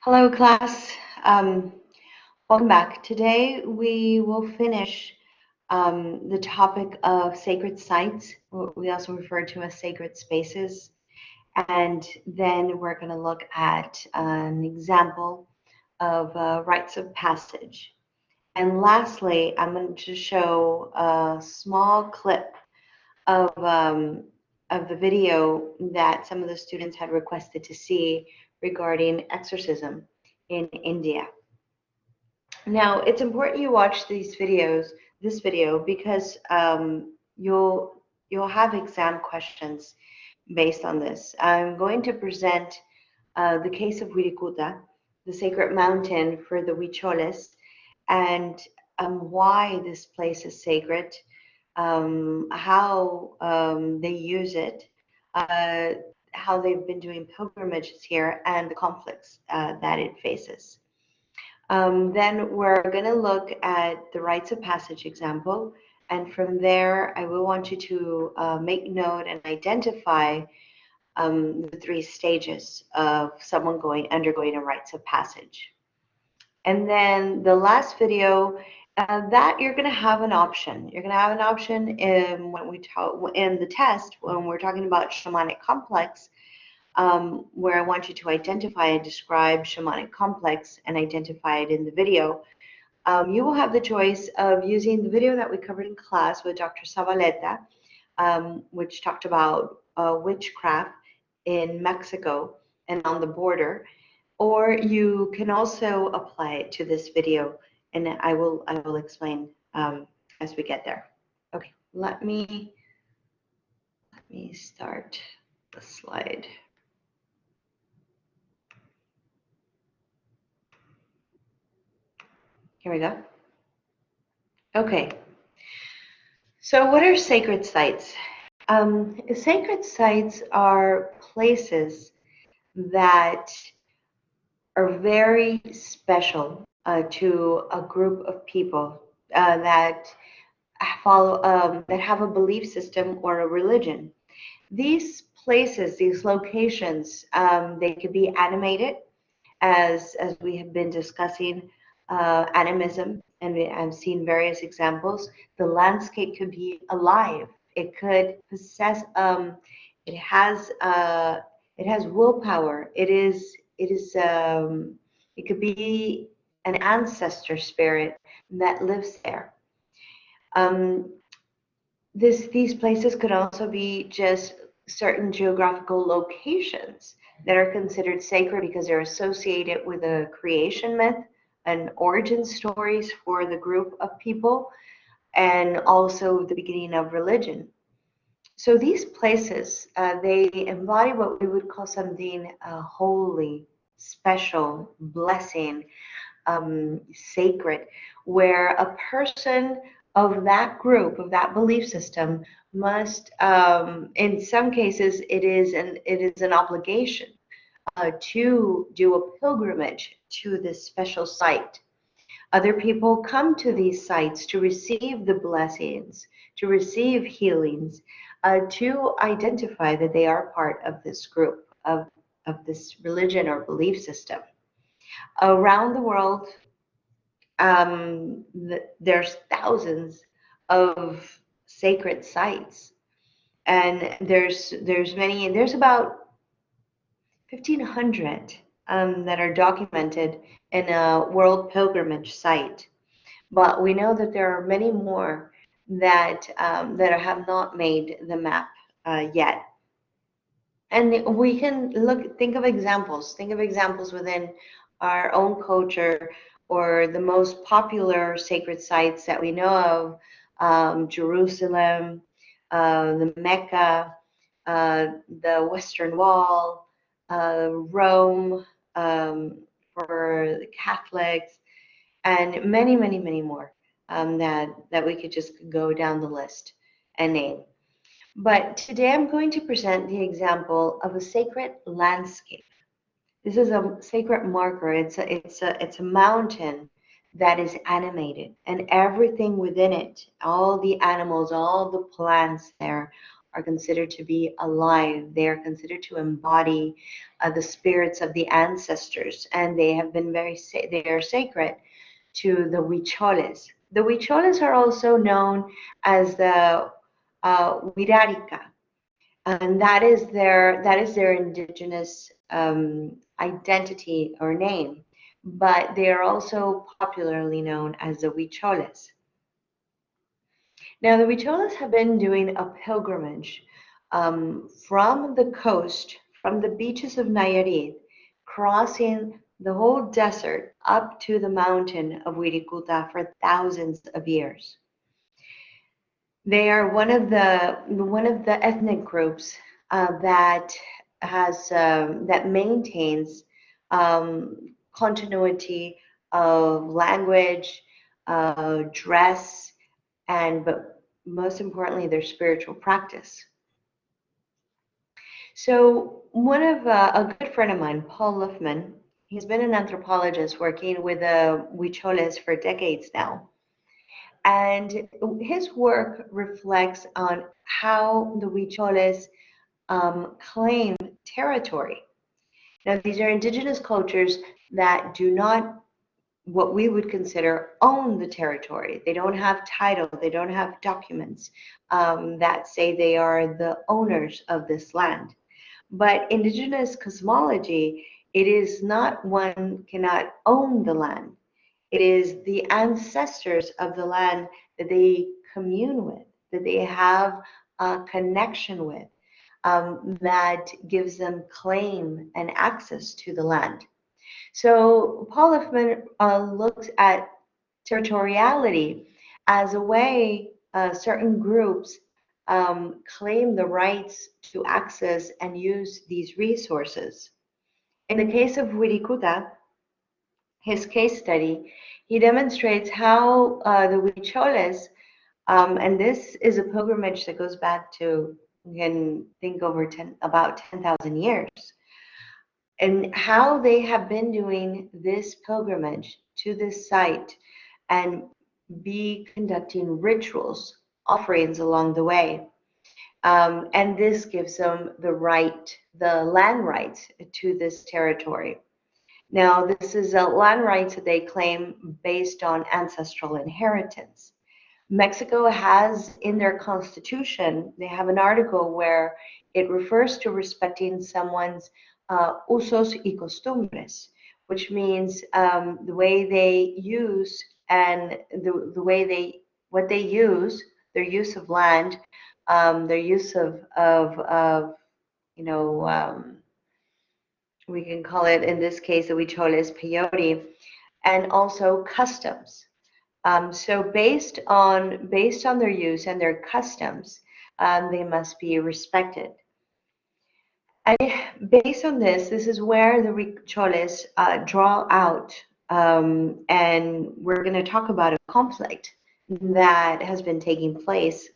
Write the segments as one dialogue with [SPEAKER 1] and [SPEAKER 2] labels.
[SPEAKER 1] Hello, class. Um, Welcome back. Today we will finish the topic of sacred sites, what we also refer to as sacred spaces, and then we're going to look at an example of rites of passage. And lastly, I'm going to show a small clip of um, of the video that some of the students had requested to see regarding exorcism in India. Now, it's important you watch this video, because you'll have exam questions based on this. I'm going to present the case of Wirikuta, the sacred mountain for the Huicholes, and why this place is sacred, how they use it, uh, how they've been doing pilgrimages here, and the conflicts that it faces. Then we're going to look at the rites of passage example, and from there, I will want you to make note and identify the three stages of someone undergoing a rites of passage. And then the last video, that you're going to have an option. You're going to have an option when we talk in the test when we're talking about shamanic complex, where I want you to identify and describe shamanic complex and identify it in the video. You will have the choice of using the video that we covered in class with Dr. Zavaleta, which talked about witchcraft in Mexico and on the border, or you can also apply it to this video, and I will explain as we get there. Okay, let me start the slide. Here we go. Okay, so what are sacred sites? Sacred sites are places that are very special to a group of people that that have a belief system or a religion. These places, these locations, they could be animated, as we have been discussing animism, and I've seen various examples. The landscape could be alive. It could possess. It has. It has willpower. It could be an ancestor spirit that lives there. Um, these places could also be just certain geographical locations that are considered sacred because they're associated with a creation myth and origin stories for the group of people, and also the beginning of religion. So these places, they embody what we would call something holy, special, blessing, sacred, where a person of that group, of that belief system, must, in some cases, it is an obligation to do a pilgrimage to this special site. Other people come to these sites to receive the blessings, to receive healings, to identify that they are part of this group, of this religion or belief system. Around the world, there's thousands of sacred sites, and there's many, and there's about 1,500 that are documented in a world pilgrimage site. But we know that there are many more that have not made the map yet. And we can think of examples within our own culture, or the most popular sacred sites that we know of, Jerusalem, the Mecca, the Western Wall, Rome, for the Catholics, and many, many, many more that we could just go down the list and name. But today I'm going to present the example of a sacred landscape. This is a sacred marker. It's a mountain that is animated, and everything within it, all the animals, all the plants there, are considered to be alive. They are considered to embody the spirits of the ancestors, and they have been they are sacred to the Huicholes. The Huicholes are also known as the Wirarica, and that is their indigenous identity or name, but they are also popularly known as the Huicholes. Now, the Huicholes have been doing a pilgrimage from the coast, from the beaches of Nayarit, crossing the whole desert up to the mountain of Wirikuta for thousands of years. They are one of the ethnic groups that maintains continuity of language, dress, and but most importantly, their spiritual practice. So a good friend of mine, Paul Luffman, he's been an anthropologist working with the Huicholes for decades now. And his work reflects on how the Huicholes claim territory. Now, these are indigenous cultures that do not, what we would consider, own the territory. They don't have title, they don't have documents that say they are the owners of this land. But indigenous cosmology, it is not one cannot own the land. It is the ancestors of the land that they commune with, that they have a connection with, that gives them claim and access to the land. So Paul Liffman looks at territoriality as a way certain groups claim the rights to access and use these resources. In the case of Wirikuta, his case study, he demonstrates how the Huicholes, and this is a pilgrimage that goes back to, you can think about 10,000 years, and how they have been doing this pilgrimage to this site and be conducting rituals, offerings along the way. And this gives them the land rights to this territory. Now, this is a land rights that they claim based on ancestral inheritance. Mexico has in their constitution, they have an article where it refers to respecting someone's usos y costumbres, which means the way they use and the way what they use, their use of land, their use of you know, we can call it in this case the Huicholes peyote, and also customs. So based on their use and their customs, they must be respected. And based on this is where the Huicholes draw out, and we're going to talk about a conflict that has been taking place.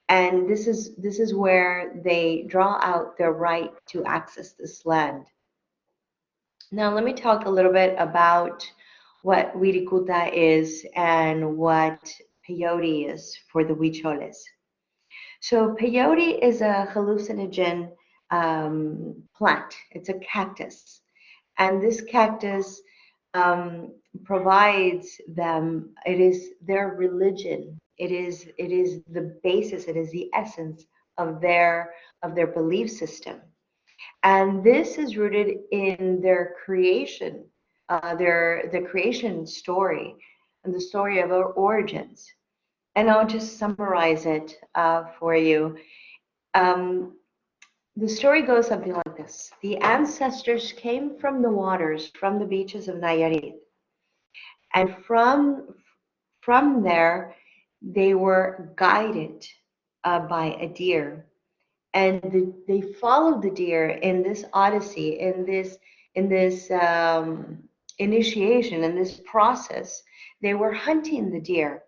[SPEAKER 1] And this is where they draw out their right to access this land. Now, let me talk a little bit about what Wirikuta is and what peyote is for the Huicholes. So peyote is a hallucinogen plant. It's a cactus, and this cactus provides them. It is their religion. It is the basis. It is the essence of their belief system. And this is rooted in their creation, the creation story, and the story of our origins. And I'll just summarize it for you. Um, the story goes something like this: the ancestors came from the waters, from the beaches of Nayarit, and from there they were guided by a deer, and they followed the deer in this odyssey, in this initiation, in this process. They were hunting the deer,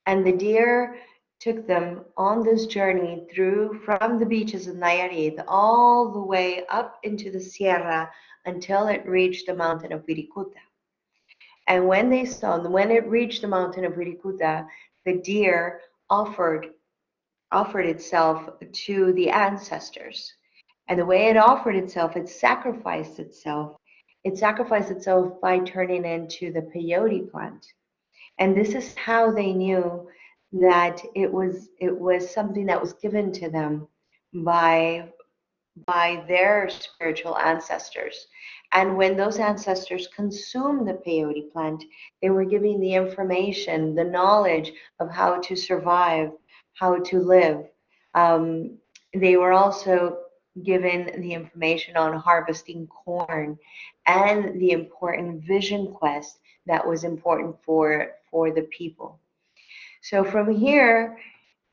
[SPEAKER 1] and the deer took them on this journey through from the beaches of Nayarit all the way up into the Sierra until it reached the mountain of Virikuta. And when it reached the mountain of Virikuta, the deer offered offered itself to the ancestors. And the way it offered itself, it sacrificed itself. It sacrificed itself by turning into the peyote plant. And this is how they knew that it was something that was given to them by their spiritual ancestors. And when those ancestors consumed the peyote plant, they were giving the information, the knowledge of how to survive, how to live. Um, they were also given the information on harvesting corn and the important vision quest that was important for the people. So from here,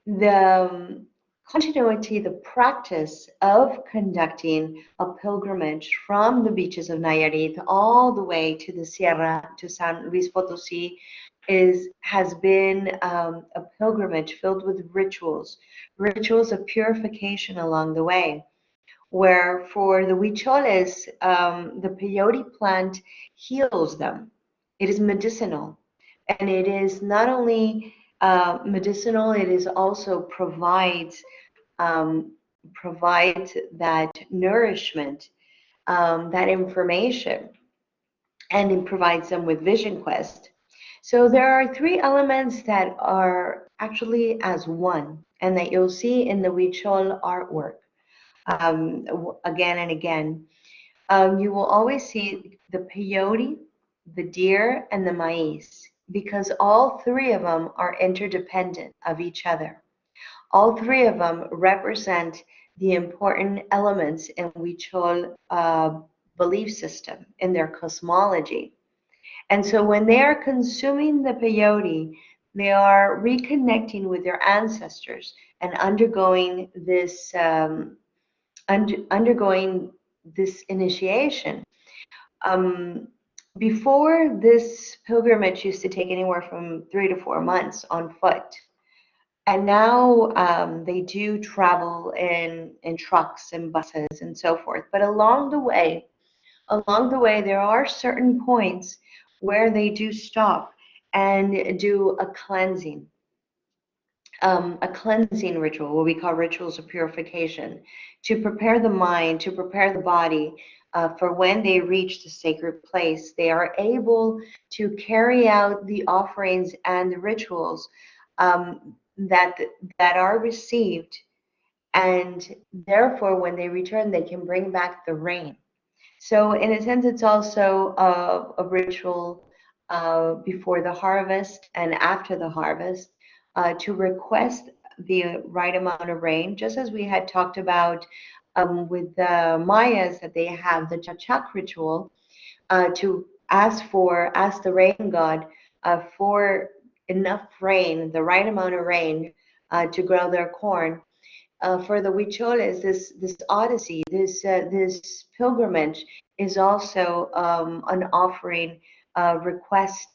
[SPEAKER 1] the continuity, the practice of conducting a pilgrimage from the beaches of Nayarit all the way to the Sierra, to San Luis Potosi, has been a pilgrimage filled with rituals, rituals of purification along the way. Where for the Huicholes, the peyote plant heals them. It is medicinal, and it is not only medicinal, it is also um, provides that nourishment, that information, and it provides them with vision quest. So there are three elements that are actually as one, and that you'll see in the Huichol artwork again and again. You will always see the peyote, the deer, and the maize, because all three of them are interdependent of each other. All three of them represent the important elements in Huichol belief system, in their cosmology. And so when they are consuming the peyote, they are reconnecting with their ancestors and undergoing this initiation. Um, Before, this pilgrimage used to take anywhere from 3 to 4 months on foot. And now they do travel in trucks and buses and so forth. But along the way, there are certain points where they do stop and do a cleansing ritual, what we call rituals of purification, to prepare the mind, to prepare the body for when they reach the sacred place. They are able to carry out the offerings and the rituals that are received, and therefore, when they return, they can bring back the rain. So, in a sense, it's also a ritual before the harvest and after the harvest to request the right amount of rain, just as we had talked about with the Mayas, that they have the Chachak ritual to ask the rain god for enough rain, the right amount of rain to grow their corn. For the Huicholes, this odyssey, this pilgrimage is also an offering, request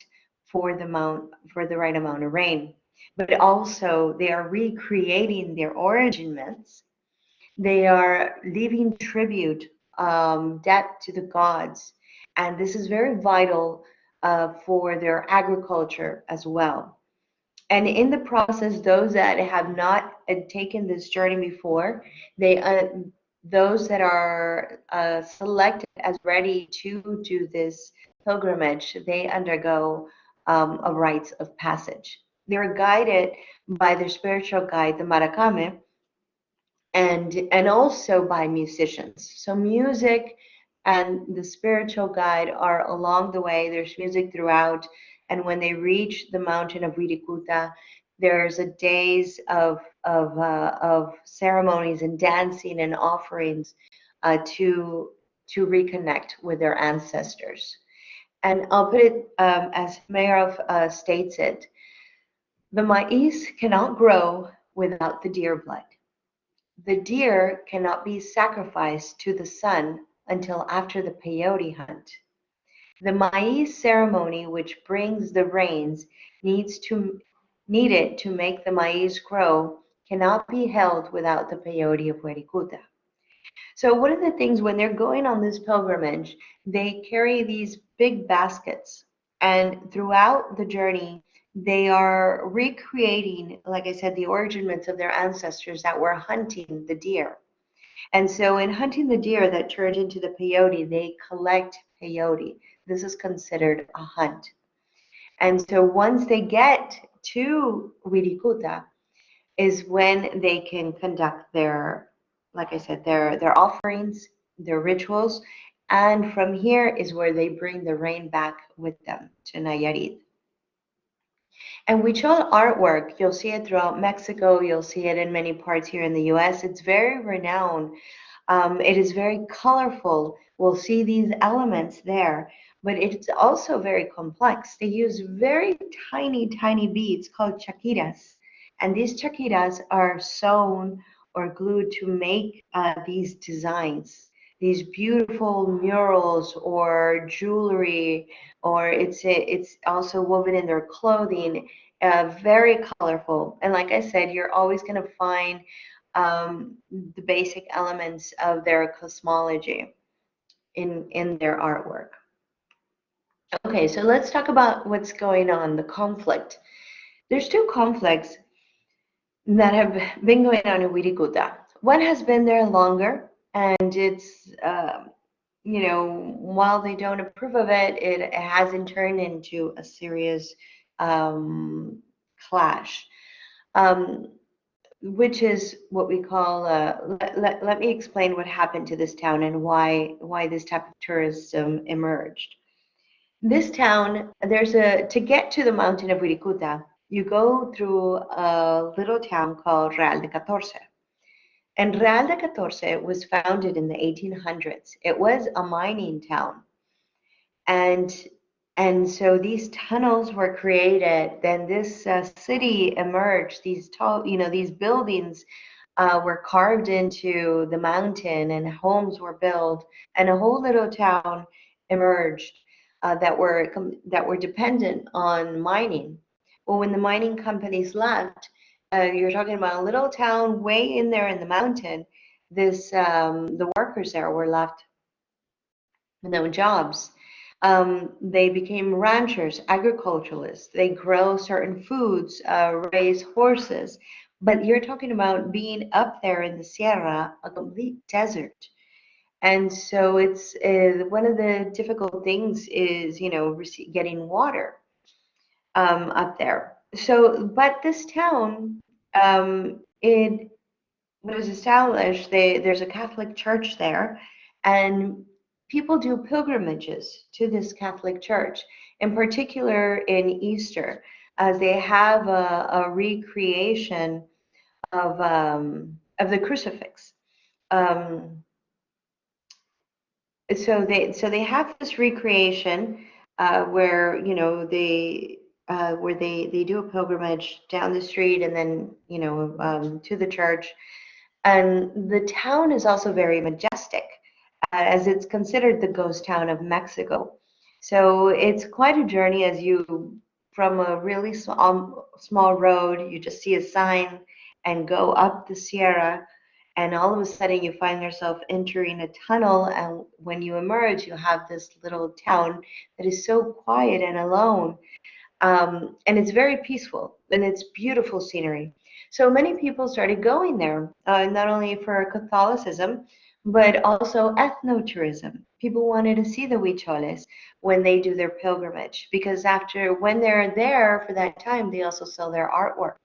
[SPEAKER 1] for the right amount of rain. But also, they are recreating their origin myths. They are leaving tribute, debt to the gods, and this is very vital for their agriculture as well. And in the process, those that have not taken this journey before, they those that are selected as ready to do this pilgrimage, they undergo a rites of passage. They're guided by their spiritual guide, the Maracame, and also by musicians. So music and the spiritual guide are along the way. There's music throughout, and when they reach the mountain of Wirikuta, there's a days of ceremonies and dancing and offerings to reconnect with their ancestors. And I'll put it as Mayarov states it: the maize cannot grow without the deer blood. The deer cannot be sacrificed to the sun until after the peyote hunt. The maize ceremony, which brings the rains, needed to make the maize grow, cannot be held without the peyote of Huericuta. So one of the things, when they're going on this pilgrimage, they carry these big baskets, and throughout the journey, they are recreating, like I said, the origin myths of their ancestors that were hunting the deer. And so in hunting the deer that turned into the peyote, they collect peyote. This is considered a hunt. And so once they get to Wirikuta is when they can conduct their, like I said, their offerings, their rituals. And from here is where they bring the rain back with them to Nayarit. And Huichol artwork, you'll see it throughout Mexico, you'll see it in many parts here in the US. It's very renowned. It is very colorful. We'll see these elements there, but it's also very complex. They use very tiny, tiny beads called chaquiras, and these chaquiras are sewn or glued to make these designs, these beautiful murals or jewelry, or it's also woven in their clothing. Very colorful, and like I said, you're always going to find the basic elements of their cosmology in their artwork. Okay, so let's talk about what's going on, the conflict. There's two conflicts that have been going on in Wirikuta. One has been there longer, and it's, while they don't approve of it, it hasn't turned into a serious um, clash. Um, which is what we call let me explain what happened to this town and why this type of tourism emerged. This town, there's a to get to the mountain of Wirikuta, you go through a little town called Real de Catorce. And Real de Catorce was founded in the 1800s. It was a mining town. And and so these tunnels were created, then this city emerged, these tall, these buildings were carved into the mountain, and homes were built, and a whole little town emerged that were dependent on mining. Well, when the mining companies left, you're talking about a little town way in there in the mountain. The workers there were left no jobs. They became ranchers, agriculturalists. They grow certain foods, raise horses. But you're talking about being up there in the Sierra, a complete desert. And so it's one of the difficult things is, getting water up there. So, but this town, it was established, there's a Catholic church there, and people do pilgrimages to this Catholic church, in particular in Easter, as they have a recreation of the crucifix. Um, so they have this recreation where they do a pilgrimage down the street and then to the church. And the town is also very majestic, as it's considered the ghost town of Mexico. So it's quite a journey as you, from a really small road, you just see a sign and go up the Sierra, and all of a sudden you find yourself entering a tunnel. And when you emerge, you have this little town that is so quiet and alone, and it's very peaceful and it's beautiful scenery. So many people started going there, not only for Catholicism, but also ethnotourism. People wanted to see the Huicholes when they do their pilgrimage, because when they're there for that time, they also sell their artwork,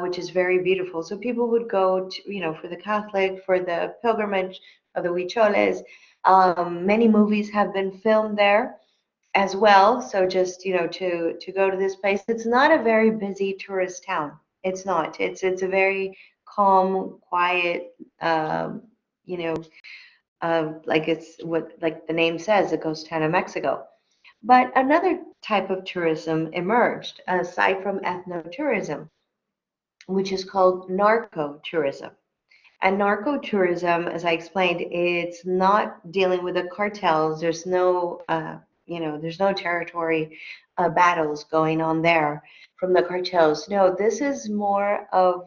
[SPEAKER 1] which is very beautiful. So people would go to, for the Catholic, for the pilgrimage of the Huicholes. Many movies have been filmed there as well. So just to go to this place, it's not a very busy tourist town. It's not. It's a very calm, quiet. You know, like it's what like the name says, a ghost town of Mexico. But another type of tourism emerged aside from ethnotourism, which is called narco tourism. And narco tourism, as I explained, it's not dealing with the cartels. There's no territory battles going on there from the cartels. No, this is more of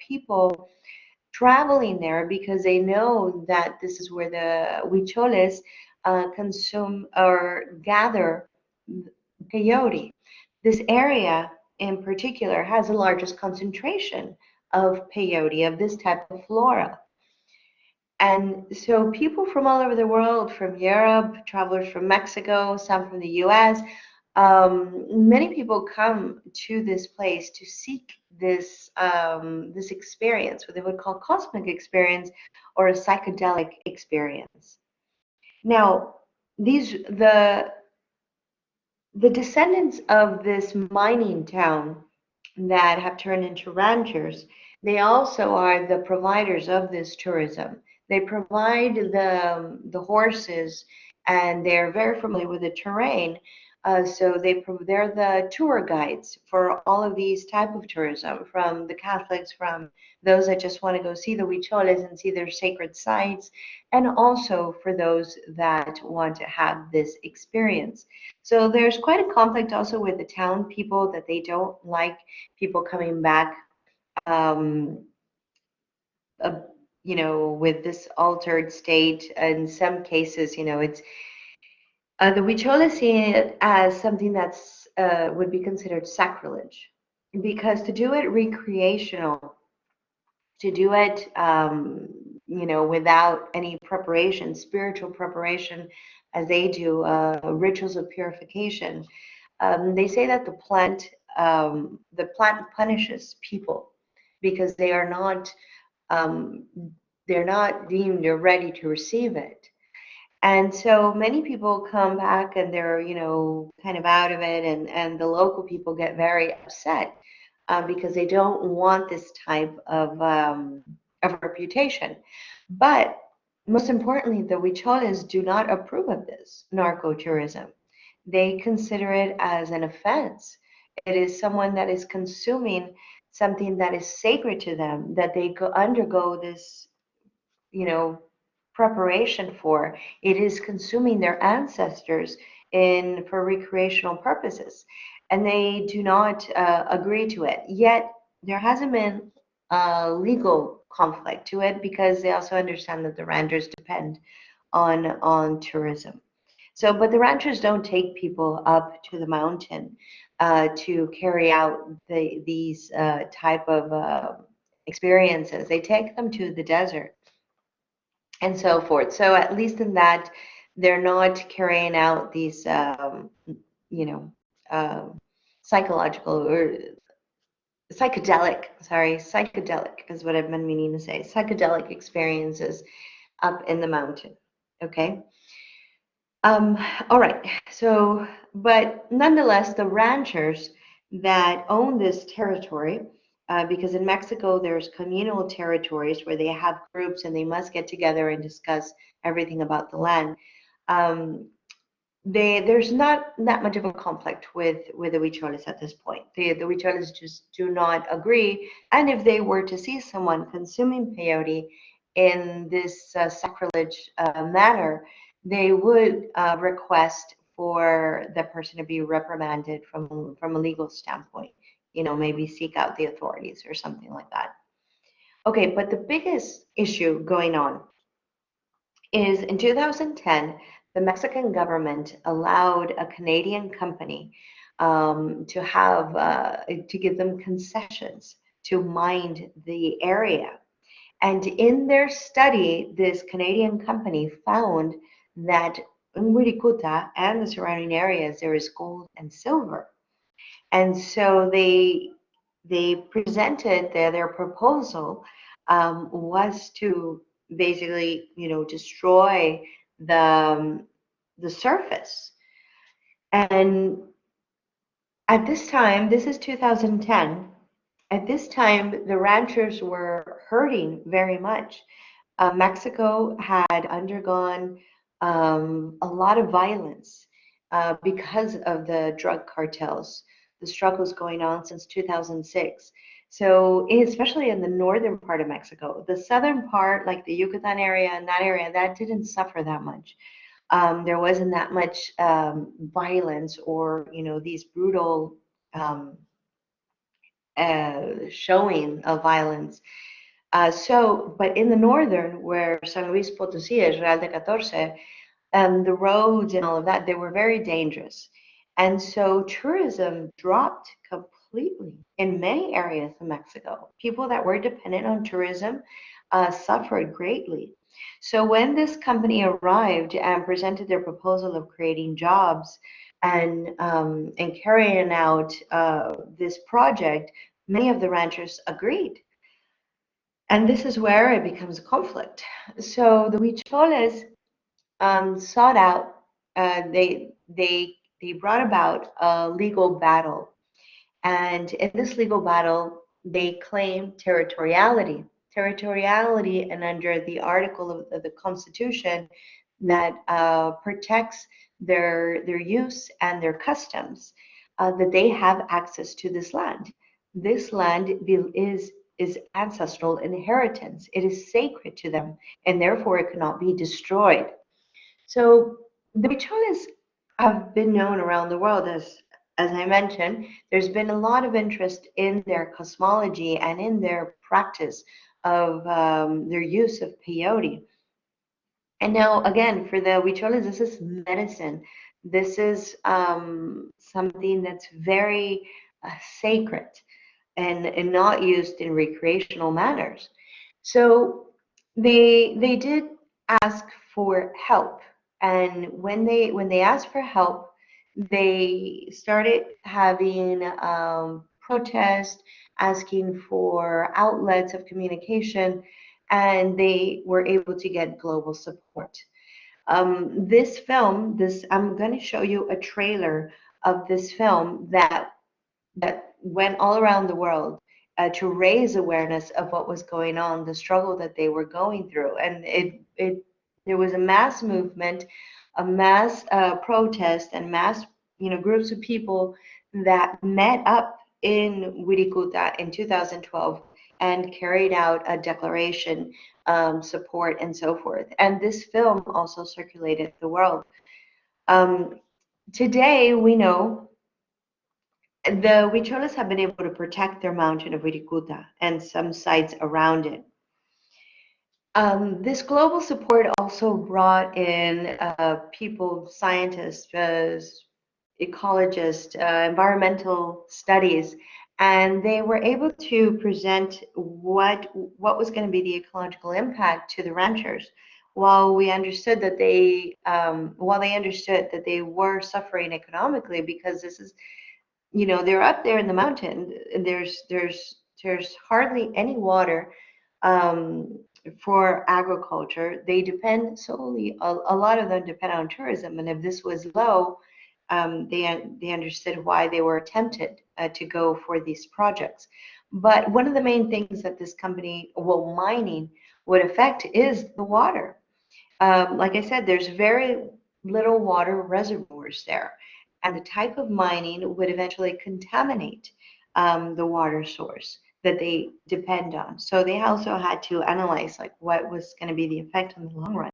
[SPEAKER 1] people traveling there because they know that this is where the huicholes consume or gather peyote. This area in particular has the largest concentration of peyote, of this type of flora. And so people from all over the world, from Europe, travelers from Mexico, some from the US, many people come to this place to seek this experience, what they would call cosmic experience or a psychedelic experience. Now, these the descendants of this mining town that have turned into ranchers, they also are the providers of this tourism. They provide the horses, and they're very familiar with the terrain. So they're the tour guides for all of these type of tourism, from the Catholics, from those that just want to go see the huicholes and see their sacred sites, and also for those that want to have this experience. So there's quite a conflict also with the town people, that they don't like people coming back, um, uh, with this altered state. In some cases, it's the Huicholes see it as something that's would be considered sacrilege, because to do it recreational, to do it, without any preparation, spiritual preparation, as they do, rituals of purification. They say that the plant punishes people because um, they're not deemed or ready to receive it. And so many people come back and they're, kind of out of it, and the local people get very upset because they don't want this type of reputation. But most importantly, the Huicholes do not approve of this narco tourism. They consider it as an offense. It is someone that is consuming something that is sacred to them, that they undergo this, you know, preparation for. It is consuming their ancestors in for recreational purposes, and they do not agree to it. Yet there hasn't been a legal conflict to it, because they also understand that the ranchers depend on tourism. So, but the ranchers don't take people up to the mountain to carry out these type of experiences. They take them to the desert and so forth. So at least in that, they're not carrying out these, you know, um psychological or psychedelic is what I've been meaning to say, psychedelic experiences up in the mountain. Okay. Um, all right. So, but nonetheless, the ranchers that own this territory, because in Mexico there's communal territories where they have groups and they must get together and discuss everything about the land. Um, there's not that much of a conflict with the Huicholes at this point. The Huicholes just do not agree, and if they were to see someone consuming peyote in this sacrilege manner, they would request for the person to be reprimanded from a legal standpoint. Maybe seek out the authorities or something like that. Okay, but the biggest issue going on is in 2010, the Mexican government allowed a Canadian company to give them concessions to mine the area. And in their study, this Canadian company found that in Wirikuta and the surrounding areas there is gold and silver. And so they presented their proposal was to basically, destroy the surface. And at this time, this is 2010. At this time, the ranchers were hurting very much. Mexico had undergone a lot of violence because of the drug cartels, the struggles going on since 2006. So, especially in the northern part of Mexico, the southern part, like the Yucatan area and that area, that didn't suffer that much. There wasn't that much violence, or these brutal showing of violence. But in the northern, where San Luis Potosí is, Real de Catorce, the roads and all of that, they were very dangerous. And so tourism dropped completely in many areas of Mexico. People that were dependent on tourism suffered greatly. So when this company arrived and presented their proposal of creating jobs and carrying out this project, many of the ranchers agreed. And this is where it becomes a conflict. So the Huicholes sought out, they brought about a legal battle, and in this legal battle, they claim territoriality. Territoriality, and under the article of the Constitution that protects their use and their customs, that they have access to this land. This land is ancestral inheritance. It is sacred to them, and therefore it cannot be destroyed. So the Bicholes have been known around the world as I mentioned, there's been a lot of interest in their cosmology and in their practice of their use of peyote. And now, again, for the Huicholes, this is medicine. This is something that's very sacred and not used in recreational manners. So they did ask for help, and when they asked for help, they started having protests, asking for outlets of communication, and they were able to get global support. This film, this I'm going to show you a trailer of this film that went all around the world to raise awareness of what was going on, the struggle that they were going through, and it there was a mass movement, a mass protest, and mass groups of people that met up in Wirikuta in 2012 and carried out a declaration, support, and so forth. And this film also circulated the world. Um, Today, we know the Huicholes have been able to protect their mountain of Wirikuta and some sites around it. This global support also brought in people, scientists, ecologists, environmental studies, and they were able to present what was going to be the ecological impact to the ranchers. While they understood that they were suffering economically because this is they're up there in the mountain and there's hardly any water um, for agriculture. They depend solely, a lot of them depend on tourism, and if this was low, they understood why they were tempted to go for these projects. But one of the main things that this company, well, mining, would affect is the water. Like I said, there's very little water reservoirs there, and the type of mining would eventually contaminate the water source that they depend on. So they also had to analyze like what was going to be the effect in the long run.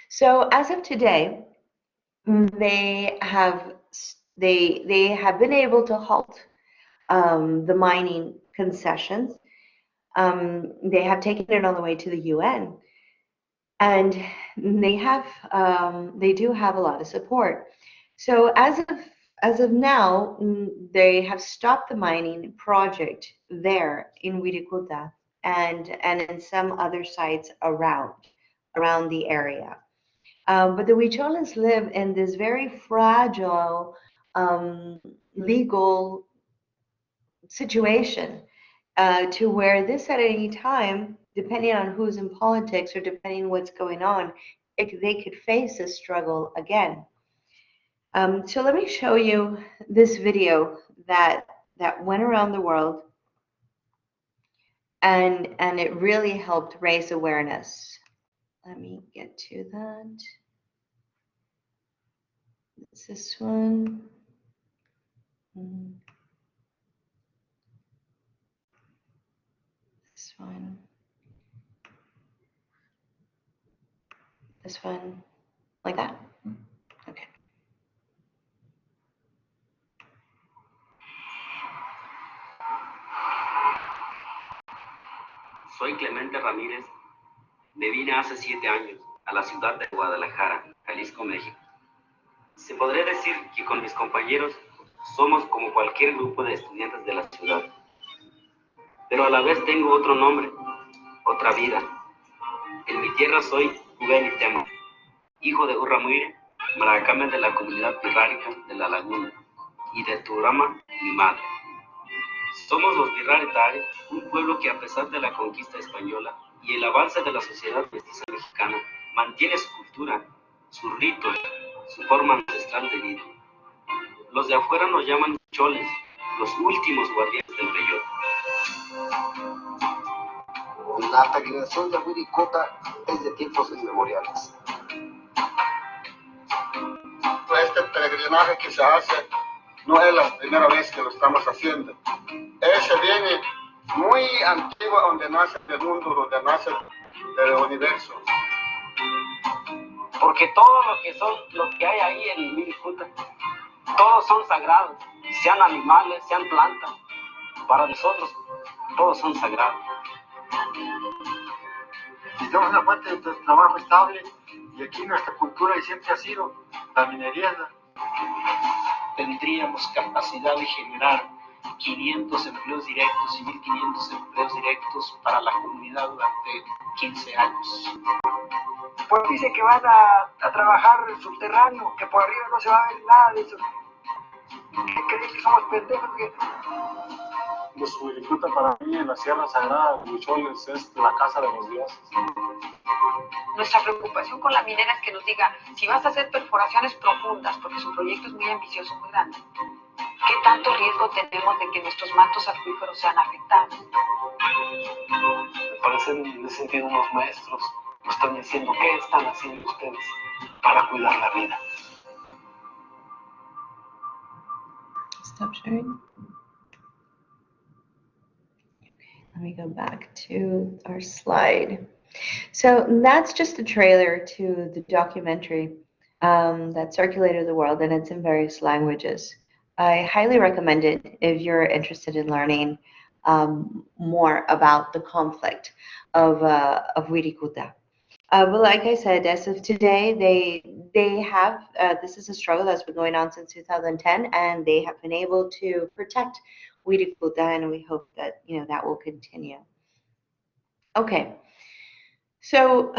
[SPEAKER 1] So as of today, they have they have been able to halt the mining concessions. They have taken it all the way to the UN, and they do have a lot of support. So as of now, they have stopped the mining project there in Wirikuta and in some other sites around the area. But the Huicholes live in this very fragile legal situation to where this at any time, depending on who's in politics or depending on what's going on, they could face this struggle again. So let me show you this video that went around the world, and it really helped raise awareness. Let me get to that. It's this one. This one. This one. Like that? Okay.
[SPEAKER 2] Soy Clemente Ramírez. Me vine hace 7 años a la ciudad de Guadalajara, Jalisco, México. Se podría decir que con mis compañeros Somos como cualquier grupo de estudiantes de la ciudad. Pero a la vez tengo otro nombre, otra vida. En mi tierra soy Tema, hijo de Urramuire, Maracame de la comunidad pirrárica de la laguna, y de Turama, mi madre. Somos los Birraretari, un pueblo que a pesar de la conquista española y el avance de la sociedad mestiza mexicana, mantiene su cultura, sus ritos, su forma ancestral de vida. Los de afuera nos llaman choles, los últimos guardianes del peyote.
[SPEAKER 3] La peregrinación de Wiricota es de tiempos inmemoriales. Este peregrinaje que se hace no es la primera vez que lo estamos haciendo. Ese viene muy antiguo, donde nace el mundo, donde nace el universo.
[SPEAKER 2] Porque todo lo que hay ahí en Wiricota, todos son sagrados, sean animales, sean plantas. Para nosotros, todos son sagrados.
[SPEAKER 3] Necesitamos una fuente de trabajo estable y aquí nuestra cultura siempre ha sido la minería.
[SPEAKER 2] Tendríamos capacidad de generar 500 empleos directos y 1.500 empleos directos para la comunidad durante 15 años.
[SPEAKER 4] Pues dice que van a trabajar subterráneo, que por arriba no se va a ver nada de eso. Que creen que somos pendejos.
[SPEAKER 3] Los Wiricota para mí en la Sierra Sagrada de Huicholes es la casa de los dioses.
[SPEAKER 5] Nuestra preocupación con la minera es que nos diga si vas a hacer perforaciones profundas, porque su proyecto es muy ambicioso, muy grande. ¿Qué tanto riesgo tenemos de que nuestros mantos acuíferos sean afectados?
[SPEAKER 2] Me parecen en ese sentido unos maestros. Nos están diciendo qué están haciendo ustedes para cuidar la vida.
[SPEAKER 1] Stop sharing. Let me go back to our slide. So that's just a trailer to the documentary that circulated the world, and it's in various languages. I highly recommend it if you're interested in learning more about the conflict of Wirikuta. But like I said, as of today, they have this is a struggle that's been going on since 2010, and they have been able to protect Wirikuta, and we hope that that will continue. Okay, so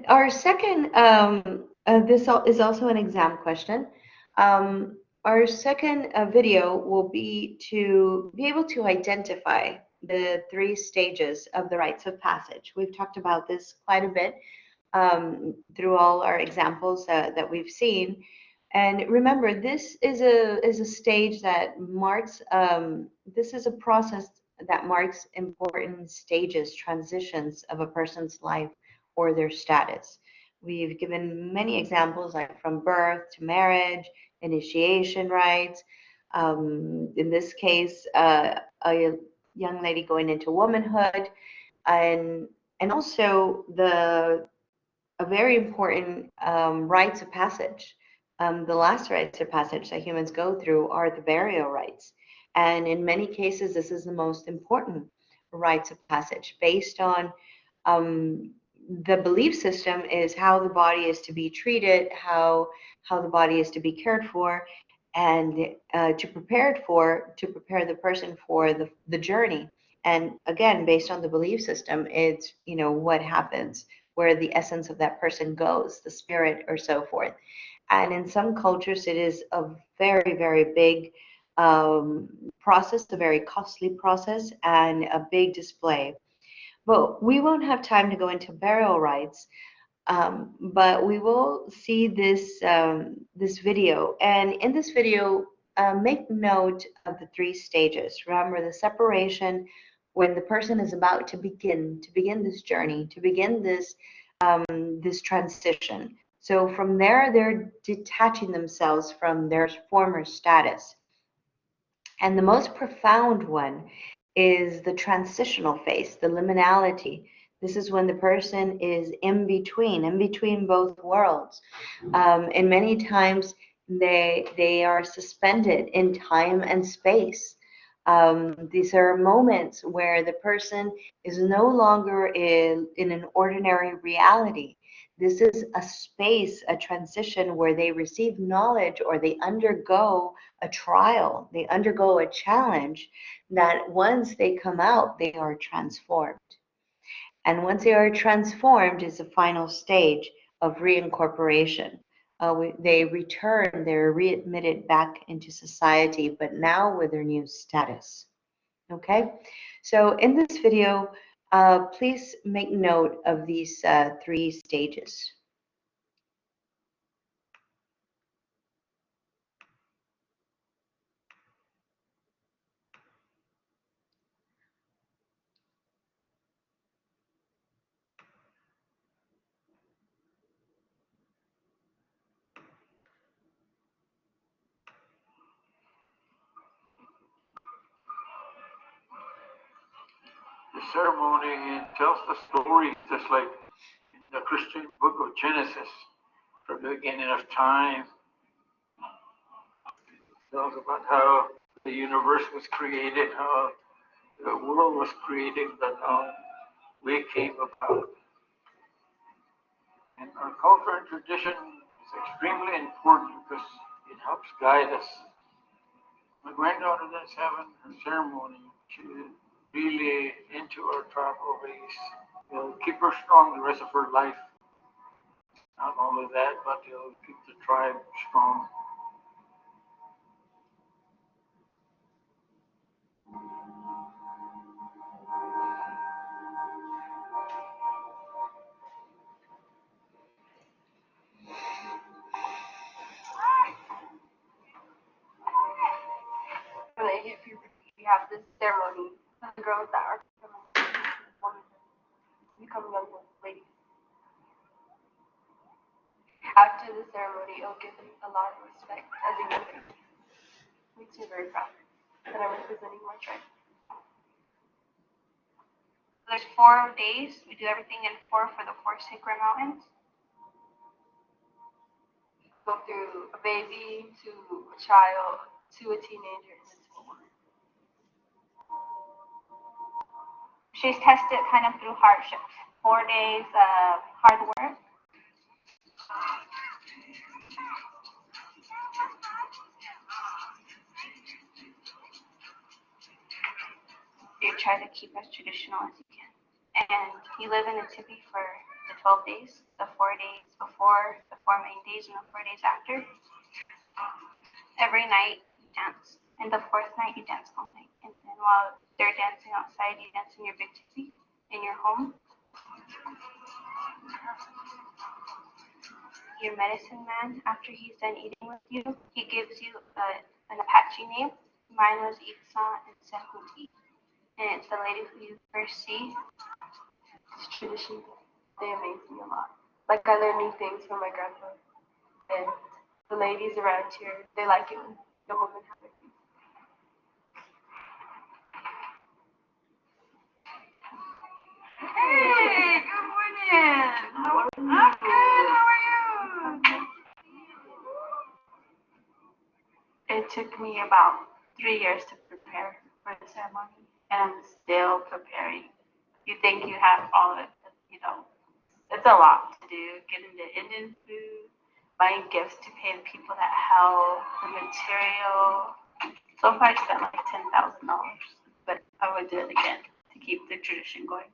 [SPEAKER 1] our second this is also an exam question. Our second video will be to be able to identify the 3 stages of the rites of passage. We've talked about this quite a bit through all our examples that we've seen. And remember, this is a stage that marks, this is a process that marks important stages, transitions of a person's life or their status. We've given many examples, like from birth to marriage, initiation rites. In this case, a young lady going into womanhood, and also a very important rites of passage. The last rites of passage that humans go through are the burial rites. And in many cases, this is the most important rites of passage based on the belief system is how the body is to be treated, how the body is to be cared for, and to prepare the person for the journey. And again, based on the belief system, it's what happens, where the essence of that person goes, the spirit or so forth. And in some cultures, it is a very, very big process, a very costly process, and a big display. But we won't have time to go into burial rites, but we will see this this video. And in this video, make note of the 3 stages. Remember the separation when the person is about to begin this journey, to begin this this transition. So from there, they're detaching themselves from their former status. And the most profound one is the transitional phase, the liminality. This is when the person is in between both worlds. And many times they are suspended in time and space. These are moments where the person is no longer in an ordinary reality. This is a space, a transition where they receive knowledge or they undergo a trial, they undergo a challenge that once they come out, they are transformed. And once they are transformed is the final stage of reincorporation. They return, they're readmitted back into society, but now with their new status. Okay, so in this video, please make note of these 3 stages.
[SPEAKER 6] The ceremony tells the story, just like in the Christian book of Genesis, from the beginning of time. It tells about how the universe was created, how the world was created, and how we came about. And our culture and tradition is extremely important because it helps guide us. My granddaughter that's having her ceremony, she is really into our tribal ways. It'll keep her strong the rest of her life. Not only that, but it'll keep the tribe strong.
[SPEAKER 7] If you have this ceremony, the girls that are become young ladies. After the ceremony, it'll give them a lot of respect as a young lady. Makes me very proud that I'm representing my tribe.
[SPEAKER 8] There's 4 days. We do everything in 4 for the 4 sacred mountains.
[SPEAKER 7] Go through a baby to a child to a teenager and then to a woman.
[SPEAKER 8] She's tested kind of through hardships. 4 days of hard work. You try to keep as traditional as you can. And you live in a tipi for the 12 days, the 4 days before, the 4 main days, and the 4 days after. Every night you dance, and the 4th night you dance all night. And then while they're dancing outside, you dance in your big tipi, in your home. Your medicine man, after he's done eating with you, he gives you an Apache name. Mine was Itza and Sehuti. And it's the lady who you first see.
[SPEAKER 7] It's tradition. They amaze me a lot. Like I learn new things from my grandpa. And the ladies around here, they like it when the women have their things.
[SPEAKER 5] Hey, good morning. I'm good. How are you?
[SPEAKER 8] It took me about 3 years to prepare for the ceremony, and I'm still preparing. You think you have all of it, it's a lot to do. Getting the Indian food, buying gifts to pay the people that help, the material. So far, I spent like $10,000, but I would do it again to keep the tradition going.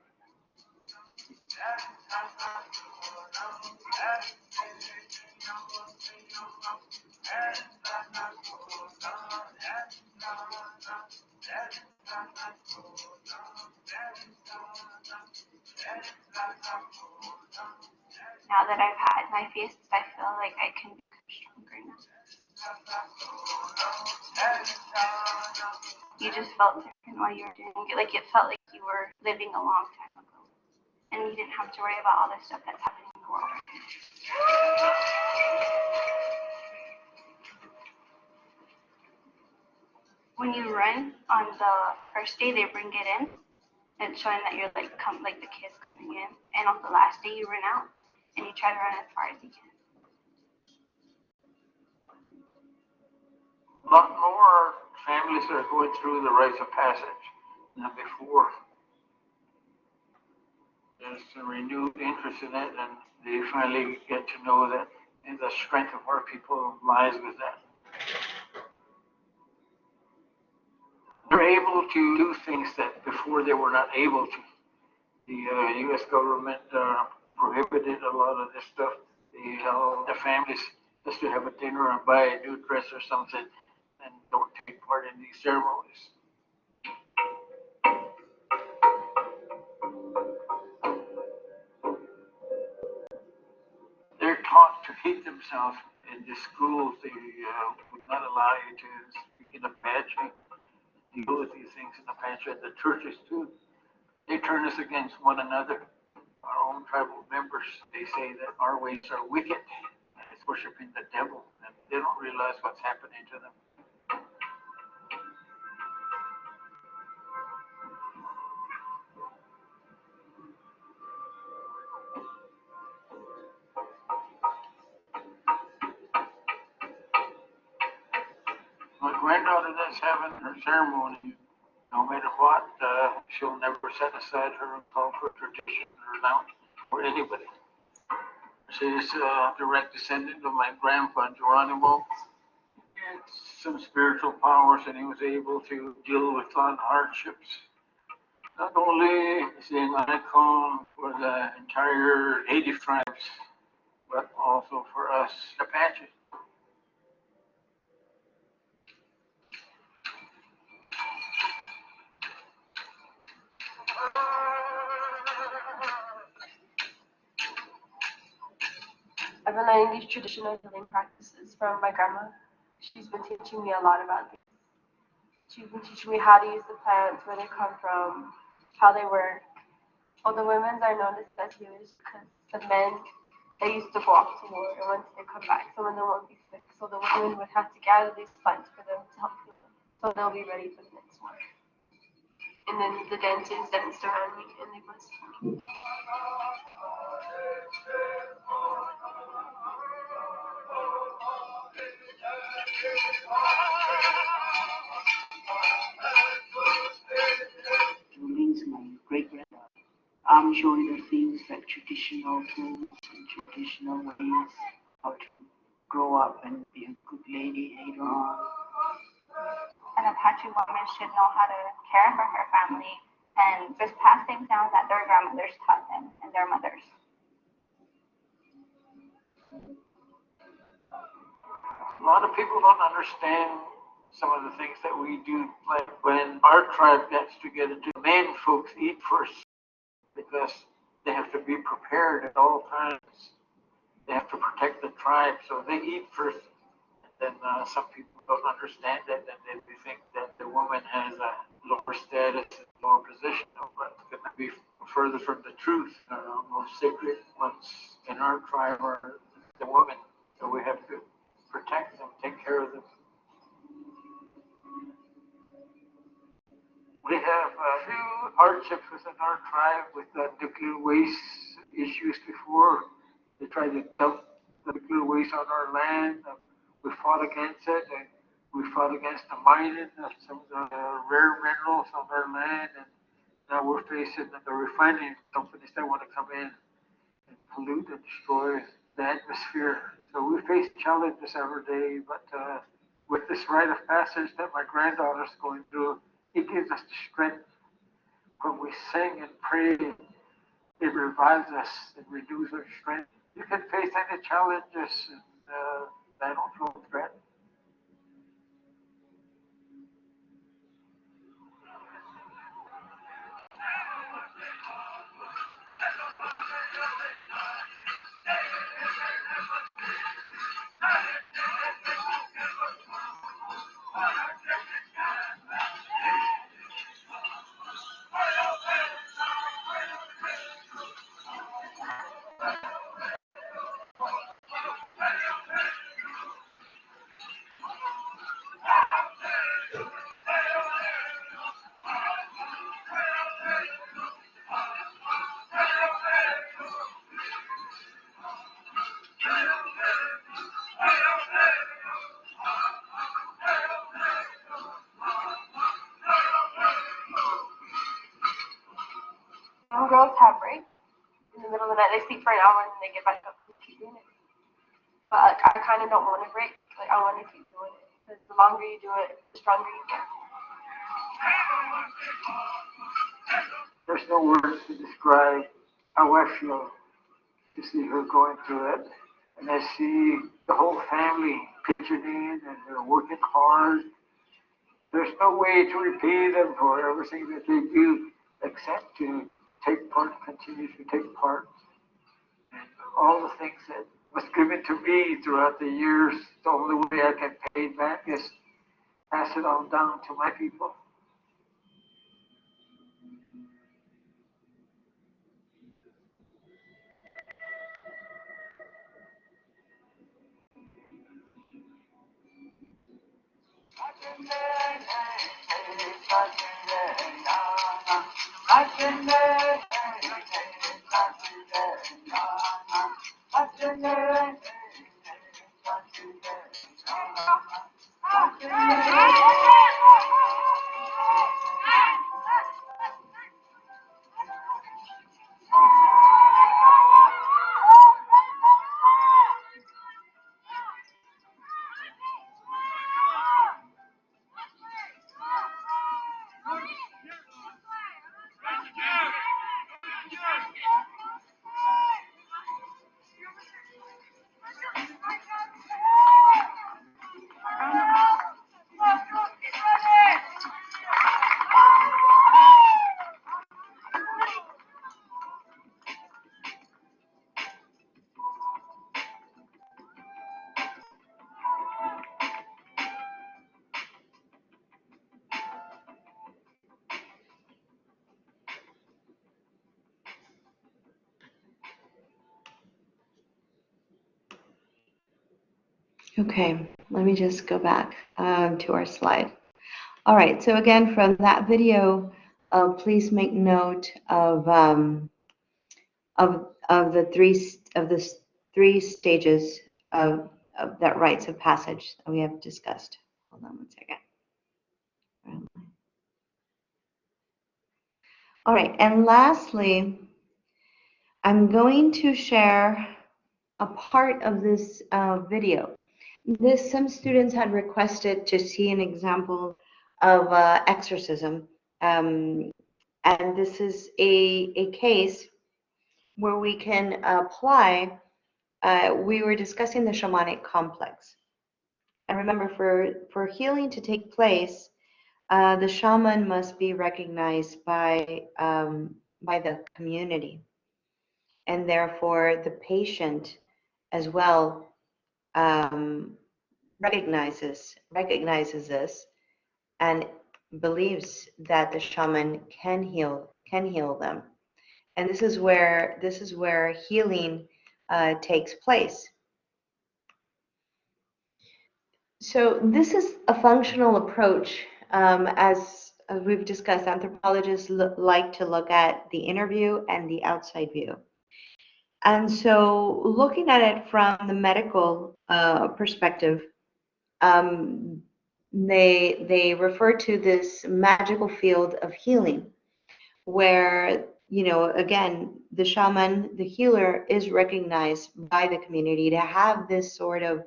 [SPEAKER 8] Now that I've had my feasts, I feel like I can become stronger now. You just felt different while you were doing it. Like it felt like you were living a long time ago. And you didn't have to worry about all this stuff that's happening in the world right now. When you run on the first day, they bring it in. And showing that you're like the kids coming in. And on the last day, you run out. And you try to run as far as you can.
[SPEAKER 6] A lot more families are going through the rites of passage than before. there's a renewed interest in it, and they finally get to know that the strength of our people lies with that. They're able to do things that before they were not able to. The U.S. government prohibited a lot of this stuff. They tell the families just to have a dinner and buy a new dress or something, and don't take part in these ceremonies. They're taught to hate themselves in the schools. They would not allow you to speak in Apache, deal with these things in Apache, and the churches too. They turn us against one another. Our own tribal members, they say that our ways are wicked, and it's worshiping the devil, and they don't realize what's happening to them. My granddaughter that's having her ceremony, no matter what, she'll never set aside her own call for tradition or renown for anybody. She's a direct descendant of my grandpa Geronimo. He had some spiritual powers, and he was able to deal with a lot of hardships. Not only is he an icon for the entire native tribes, but also for us Apache.
[SPEAKER 7] I've been learning these traditional healing practices from my grandma. She's been teaching me a lot about these. She's been teaching me how to use the plants, where they come from, how they work. All the women are known as healers because the men, they used to go off to war, and once they come back, some of them won't be sick. So the women would have to gather these plants for them to help heal them, so they'll be ready for the next war. And then the dancers danced around me, and they blessed me.
[SPEAKER 9] Means my great-granddaughter. I'm showing her things like traditional tools and traditional ways, how to grow up and be a good lady later on.
[SPEAKER 8] An Apache woman should know how to care for her family and just pass things down that their grandmothers taught them and their mothers.
[SPEAKER 6] A lot of people don't understand some of the things that we do, like when our tribe gets together, the men folks eat first because they have to be prepared at all times. They have to protect the tribe, so they eat first. And then some people don't understand that, and they think that the woman has a lower status and lower position. But it's going to be further from the truth. Most sacred ones in our tribe are the women, so we have to protect them, take care of them. We have a few hardships within our tribe with the nuclear waste issues before. They tried to dump the nuclear waste on our land. We fought against it, and we fought against the mining of some of the rare minerals on our land, and now we're facing the refining companies that want to come in and pollute and destroy the atmosphere. So we face challenges every day, but with this rite of passage that my granddaughter's going through, it gives us the strength. When we sing and pray, it revives us and renews our strength. You can face any challenges, and I don't feel threat.
[SPEAKER 8] Young girls have rites,
[SPEAKER 7] the middle of the night. They sleep for an hour and then they get back up and keep doing it. But like, I kind of don't want to break. Like I want to keep doing it because the longer you do it, the stronger you get.
[SPEAKER 6] There's no words to describe how I feel to see her going through it. And I see the whole family pitching in and they're working hard. There's no way to repay them for everything that they do except to take part, continue to take part. And all the things that was given to me throughout the years, the only way I can pay it back is pass it on down to my people.
[SPEAKER 1] Okay, let me just go back to our slide. All right, so again, from that video, please make note of the three stages of that rites of passage that we have discussed. Hold on one second. All right, and lastly, I'm going to share a part of this video. Some students had requested to see an example of exorcism, and this is a case where we can apply. We were discussing the shamanic complex, and remember, for healing to take place, the shaman must be recognized by the community, and therefore the patient as well recognizes this and believes that the shaman can heal them. And this is where healing takes place. So this is a functional approach. As we've discussed, anthropologists like to look at the inner view and the outside view. And so looking at it from the medical perspective, they refer to this magical field of healing where, again, the shaman, the healer, is recognized by the community to have this sort of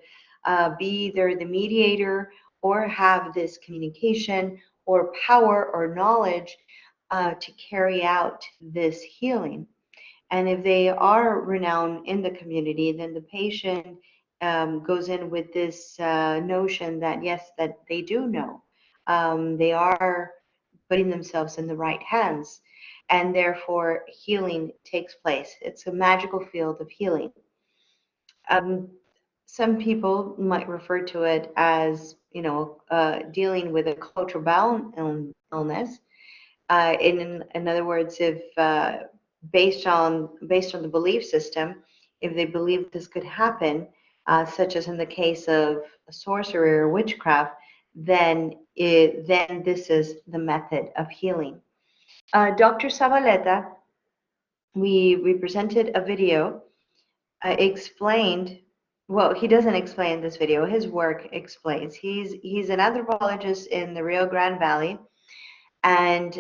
[SPEAKER 1] be either the mediator or have this communication or power or knowledge to carry out this healing. And if they are renowned in the community, then the patient goes in with this notion that, yes, that they do know. They are putting themselves in the right hands, and therefore healing takes place. It's a magical field of healing. Some people might refer to it as, dealing with a cultural bound illness. In other words, if based on the belief system, if they believe this could happen, such as in the case of sorcery or witchcraft, then this is the method of healing. Dr. Zavaleta, we presented a video, explained. Well, he doesn't explain this video. His work explains. He's an anthropologist in the Rio Grande Valley, and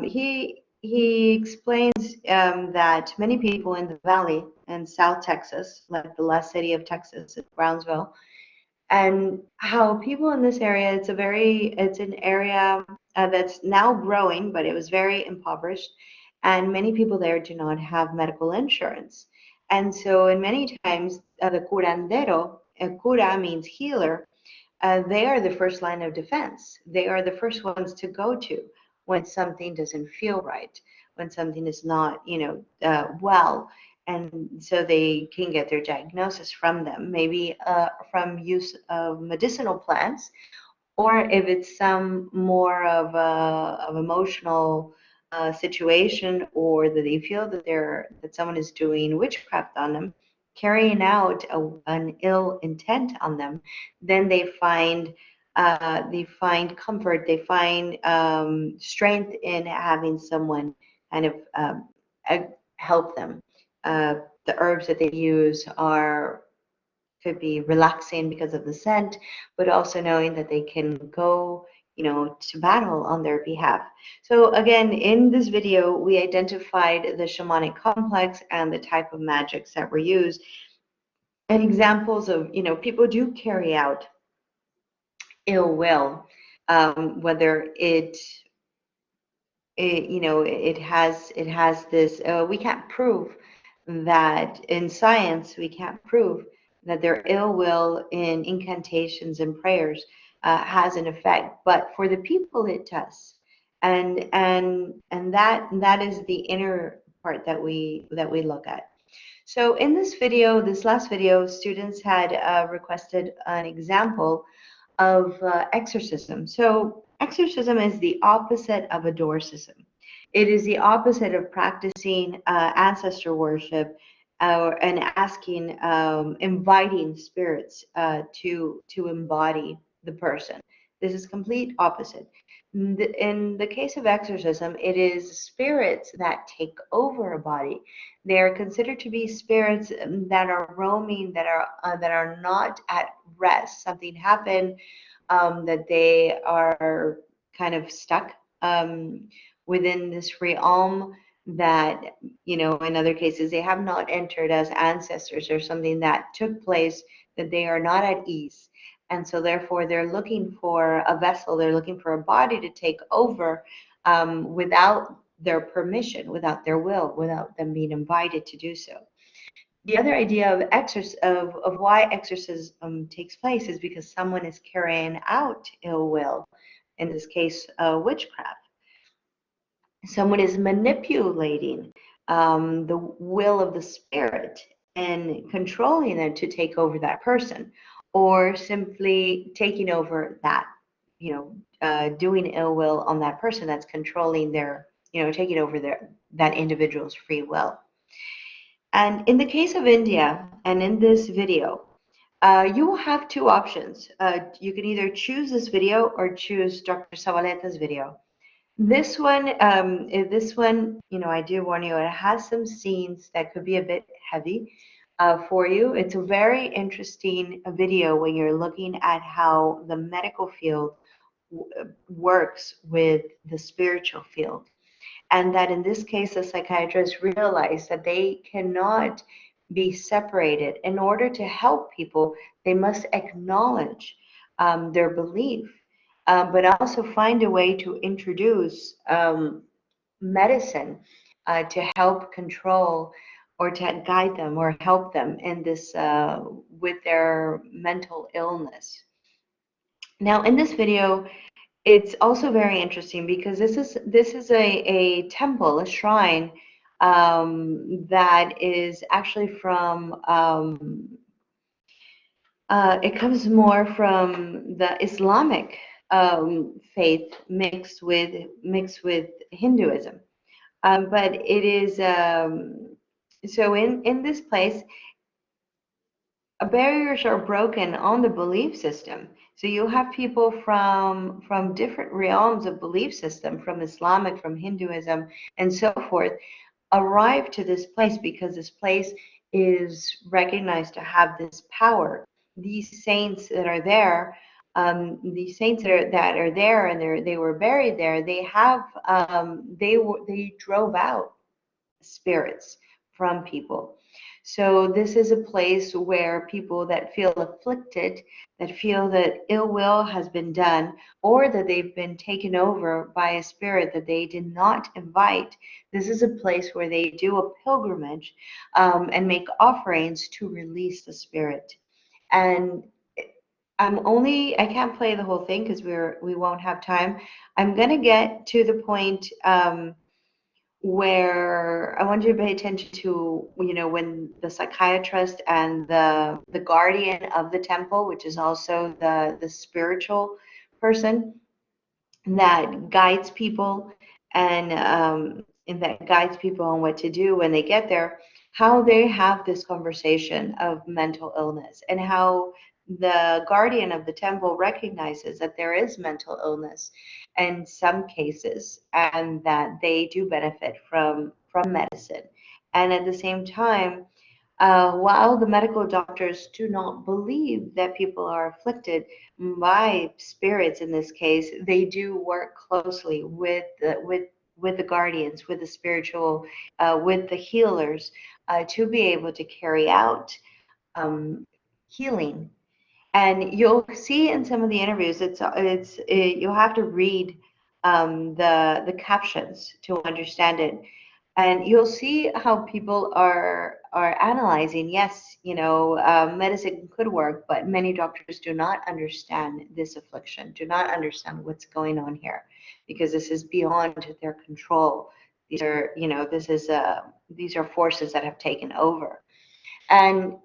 [SPEAKER 1] he he explains that many people in the valley in South Texas, like the last city of Texas, Brownsville, and how people in this area, it's an area that's now growing, but it was very impoverished, and many people there do not have medical insurance. And so, in many times, the curandero, cura means healer, they are the first line of defense. They are the first ones to go to when something doesn't feel right, when something is not, well. And so they can get their diagnosis from them, maybe from use of medicinal plants, or if it's some more of emotional situation, or that they feel that someone is doing witchcraft on them, carrying out an ill intent on them, then they find comfort, they find strength in having someone kind of uh, help them. Uh, the herbs that they use are could be relaxing because of the scent, but also knowing that they can go, to battle on their behalf. So again, in this video, we identified the shamanic complex and the type of magics that were used, and examples of, people do carry out ill will, whether it has this, we can't prove that in science, we can't prove that their ill will in incantations and prayers has an effect, but for the people it does. And that is the inner part that we look at. So in this last video, students had requested an example of exorcism. So exorcism is the opposite of adorcism. It is the opposite of practicing ancestor worship and asking, inviting spirits to embody the person. This is complete opposite. In the case of exorcism, it is spirits that take over a body. They are considered to be spirits that are roaming, that are not at rest. Something happened, that they are kind of stuck within this realm, that, in other cases, they have not entered as ancestors, or something that took place, that they are not at ease. And so therefore they're looking for a vessel, they're looking for a body to take over, without their permission, without their will, without them being invited to do so. The other idea of why exorcism takes place is because someone is carrying out ill will, in this case, witchcraft. Someone is manipulating the will of the spirit and controlling them to take over that person, or simply taking over that, doing ill will on that person, that's controlling their, taking over that individual's free will. And in the case of India, and in this video, you will have two options. You can either choose this video or choose Dr. Savaleta's video. This one, I do warn you, it has some scenes that could be a bit heavy for you. It's a very interesting video when you're looking at how the medical field works with the spiritual field. And that in this case, the psychiatrists realize that they cannot be separated. In order to help people, they must acknowledge their belief, but also find a way to introduce medicine to help control, or to guide them or help them in this, with their mental illness. Now, in this video, it's also very interesting because this is a temple, a shrine, that is actually from, it comes more from the Islamic faith mixed with Hinduism. But it is, so in this place, barriers are broken on the belief system. So you have people from different realms of belief system, from Islamic, from Hinduism, and so forth, arrive to this place because this place is recognized to have this power. These saints that are there These saints that are there, and they were buried there. They drove out spirits from people. So this is a place where people that feel afflicted, that feel that ill will has been done, or that they've been taken over by a spirit that they did not invite, this is a place where they do a pilgrimage, and make offerings to release the spirit. And I can't play the whole thing because we won't have time. I'm gonna get to the point, where I want you to pay attention to, when the psychiatrist and the guardian of the temple, which is also the spiritual person that guides people, and that guides people on what to do when they get there, how they have this conversation of mental illness, and how the guardian of the temple recognizes that there is mental illness in some cases, and that they do benefit from medicine. And at the same time, while the medical doctors do not believe that people are afflicted by spirits in this case, they do work closely with the guardians, with the spiritual, with the healers, to be able to carry out, healing. And you'll see in some of the interviews, you'll have to read, the captions to understand it, and you'll see how people are analyzing. Yes, medicine could work, but many doctors do not understand this affliction, do not understand what's going on here, because this is beyond their control. These are forces that have taken over. And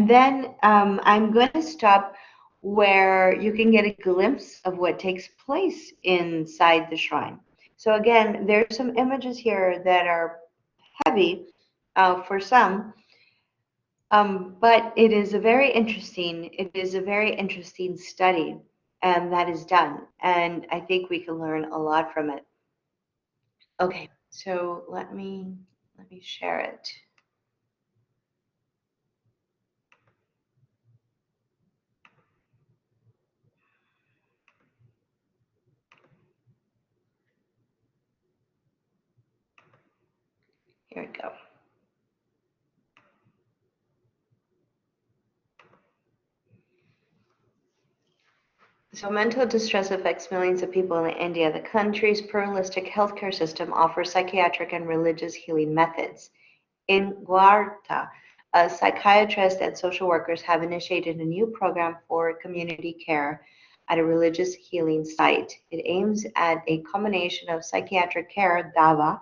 [SPEAKER 1] then, I'm going to stop where you can get a glimpse of what takes place inside the shrine. So again, there's some images here that are heavy, for some, but it is a very interesting study, that is done, and I think we can learn a lot from it. Okay, so let me share it. Here we go. So mental distress affects millions of people in India. The country's pluralistic healthcare system offers psychiatric and religious healing methods. In Guarta, psychiatrists and social workers have initiated a new program for community care at a religious healing site. It aims at a combination of psychiatric care, dava,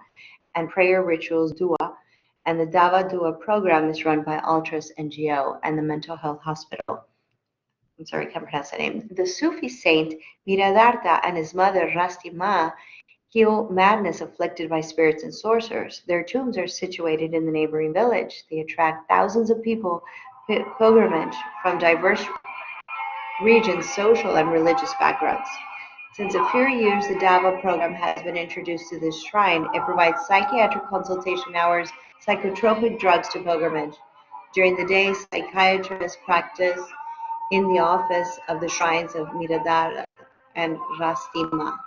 [SPEAKER 1] and prayer rituals, dua. And the Dava Dua program is run by Altruist NGO and the Mental Health Hospital. I'm sorry, I can't pronounce that name. The Sufi saint Miradarta and his mother Rastima heal madness afflicted by spirits and sorcerers. Their tombs are situated in the neighboring village. They attract thousands of people pilgrimage from diverse regions, social and religious backgrounds. Since a few years, the DAVA program has been introduced to this shrine. It provides psychiatric consultation hours, psychotropic drugs to pilgrimage. During the day, psychiatrists practice in the office of the shrines of Miradar and Rastima.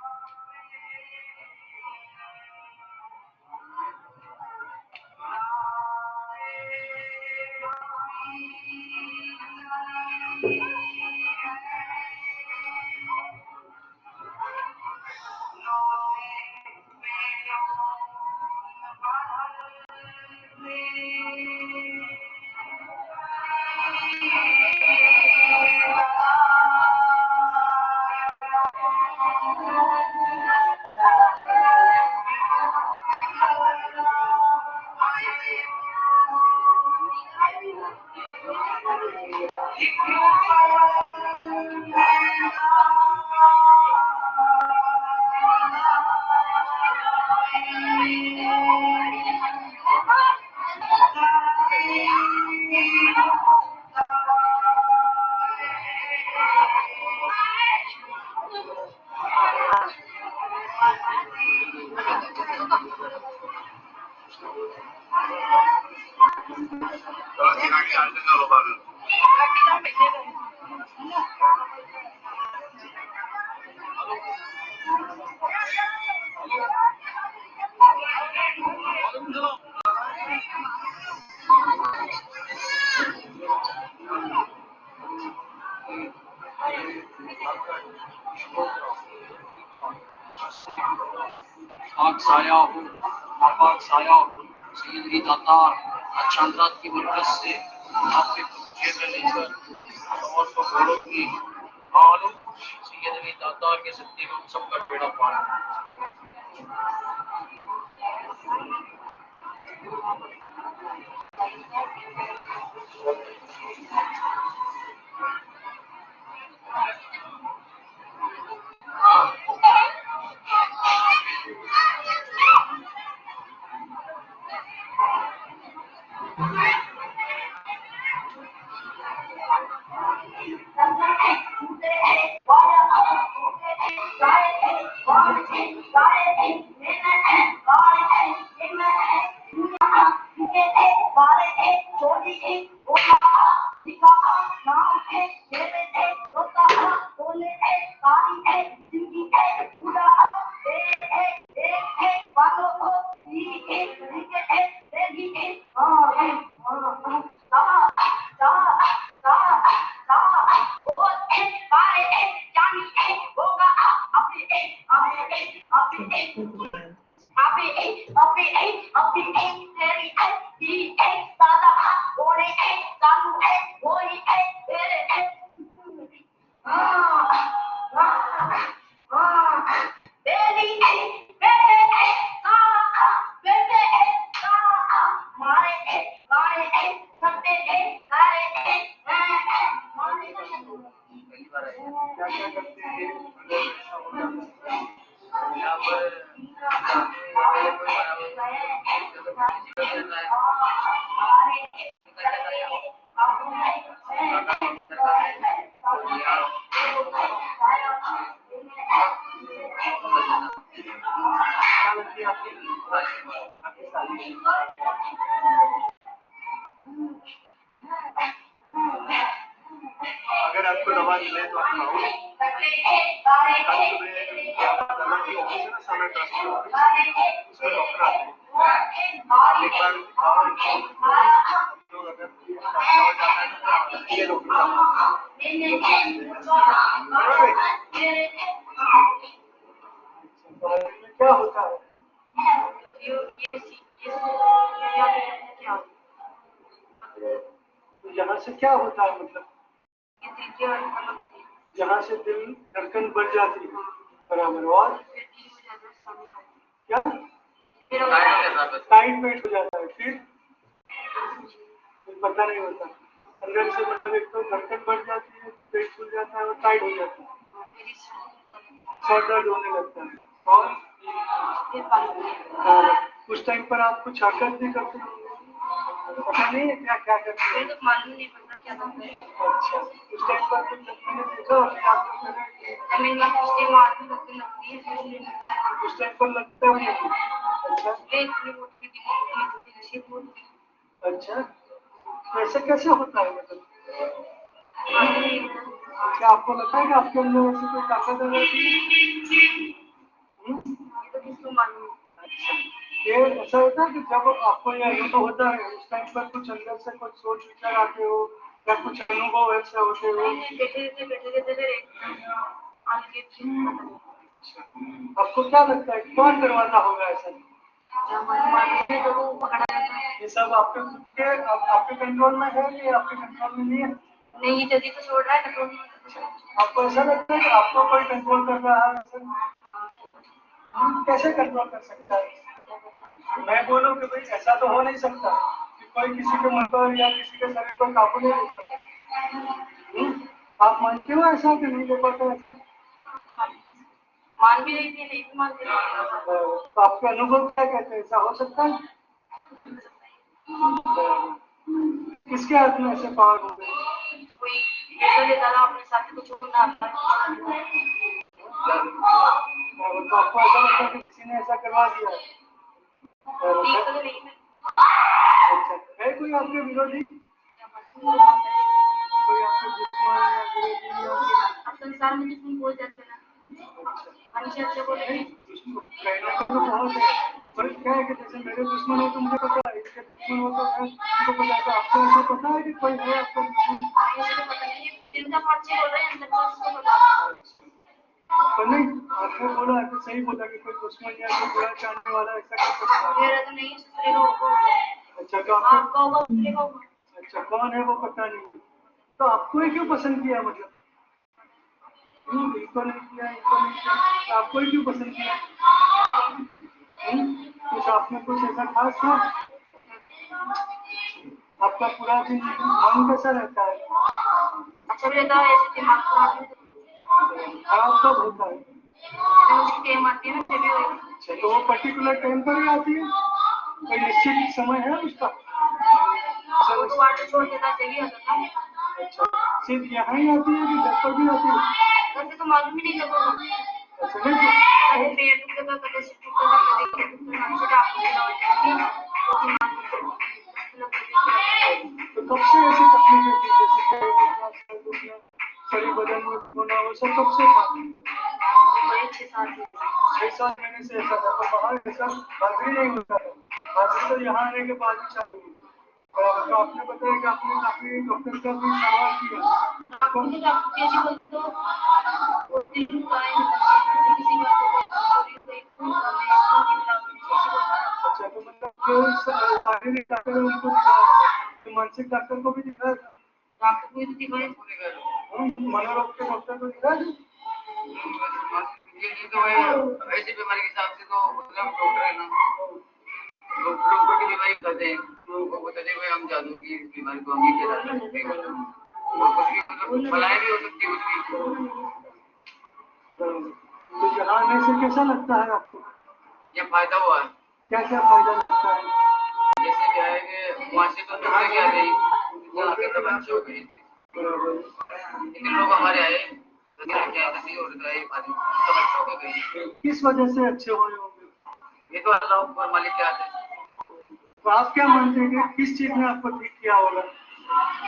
[SPEAKER 10] पाक साया हो, नापाक साया हो, सैयद दातार अचानक की बरकत से आपके पीछे में लेकर समस्त घोड़ों की मालूम सैयद दातार के सत्य में सबका बेड़ा पार।
[SPEAKER 3] अगर आपको दवा मिले तो आप खाओ। समय उसमें डॉक्टर आते हैं, एक बार खाओ तो अगर ये डॉक्टर क्या होता है? तो यहाँ से क्या होता है, मतलब यहाँ से दिल धड़कन बढ़ जाती है बराबर, और क्या टाइट वेट हो जाता है, फिर पता नहीं होता अंदर से, मतलब एक तो धड़कन बढ़ जाती है, पेट खुल जाता है और टाइट हो जाता है, सर दर्द होने लगता है, और उस टाइम पर आप कुछ हरकत नहीं करते, पता नहीं है क्या क्या करते हैं, तो मालूम नहीं पड़ता क्या करते हैं। अच्छा, उस टाइम पर कुछ मैंने देखा आप उस टाइम पर लगता है। अच्छा, तो ऐसा कैसे होता है, मतलब क्या आपको लगता है कि आपके अंदर ऐसी कोई ताकत है? अच्छा, ये ऐसा होता है कि जब आपको ये अनुभव होता है उस टाइम पर कुछ अंदर से कुछ सोच विचार आते हो या कुछ अनुभव ऐसे होते हो? आपको क्या लगता है कौन करवाता होगा ऐसा? ये सब आपके कंट्रोल में है कि आपके कंट्रोल में नहीं है? नहीं, जल्दी तो छोड़ रहा है कंट्रोल में। आपको ऐसा लगता है कि आपको कोई कंट्रोल कर रहा है? कैसे कंट्रोल कर सकता है? मैं बोलूं कि भाई ऐसा तो हो नहीं सकता कि कोई किसी के मन पर या किसी के शरीर पर काबू नहीं ले सकता। आप मानते हो ऐसा कि नहीं ले पाता? मान भी नहीं थी, मानते। तो आपके अनुभव क्या कहते हैं, ऐसा हो सकता है? किसके हाथ में ऐसे पावर हो गए? कोई अपने साथी को छोड़ना आता है। तो आपको ऐसा लगता है कि किसी ने ऐसा करवा दिया? अच्छा, है कोई आपके विरोधी? कोई आपके दुश्मन या विरोधी? अब संसार में दुश्मन बोल जाते हैं ना। अच्छा, अच्छा बोले कहने को तो बहुत है, पर क्या है कि जैसे मेरे दुश्मन हो तो मुझे पता है, इसके दुश्मन हो तो उनको पता है, तो आपको ऐसा पता है कि कोई है आपका दुश्मन? दिल
[SPEAKER 11] तो नहीं, आपने बोला तो सही बोला कि कोई दुश्मन या कोई बुरा चाहने वाला ऐसा कर सकता है। अच्छा तो आपको अच्छा कौन है वो पता नहीं, तो आपको ही क्यों पसंद किया, मतलब इनको नहीं किया, इनको नहीं किया, तो आपको ही क्यों पसंद किया? कुछ आपने कुछ ऐसा खास था? आपका पूरा दिन मन कैसा रहता है? खराब कब होता है? अच्छा तो वो पर्टिकुलर टाइम पर ही आती है, कोई निश्चित समय है उसका? अच्छा सिर्फ यहाँ ही आती है कि घर पर भी आती है? अच्छा तो कब से ऐसी तकलीफें थी, जैसे शरीर बदन में होना, वो सब कब से था? 6-7 महीने से ऐसा था, तो बाहर ऐसा हाजिरी नहीं होता था, हाजिरी तो यहाँ आने के बाद ही चालू हुई। तो आपने बताया कि आपने काफी डॉक्टर का भी सवाल किया, अच्छा तो मतलब शारीरिक डॉक्टर उनको दिखाया, तो मानसिक डॉक्टर को भी दिखाया था? मनोरोग के डॉक्टर को दिखाया?
[SPEAKER 10] ऐसी बीमारी के हिसाब से तो मतलब डॉक्टर है ना, डॉक्टर ऊपर की बीमारी करते हैं, लोगों को बताते हैं हम जादू की बीमारी को हम ये करा सकते हैं, मतलब भलाई भी हो सकती है उसकी।
[SPEAKER 11] तो यहाँ आने से कैसा लगता है आपको?
[SPEAKER 10] ये फायदा हुआ है।
[SPEAKER 11] क्या क्या फायदा लगता है?
[SPEAKER 10] जैसे क्या है कि वहाँ से तो निकल के आते ही तो बच्चे हो गए, इतने लोग हमारे आए,
[SPEAKER 11] किस वजह से अच्छे हुए होंगे?
[SPEAKER 10] ये तो अल्लाह ऊपर मालिक के हाथ है।
[SPEAKER 11] तो आप क्या मानते हैं कि किस चीज ने आपको ठीक किया होगा?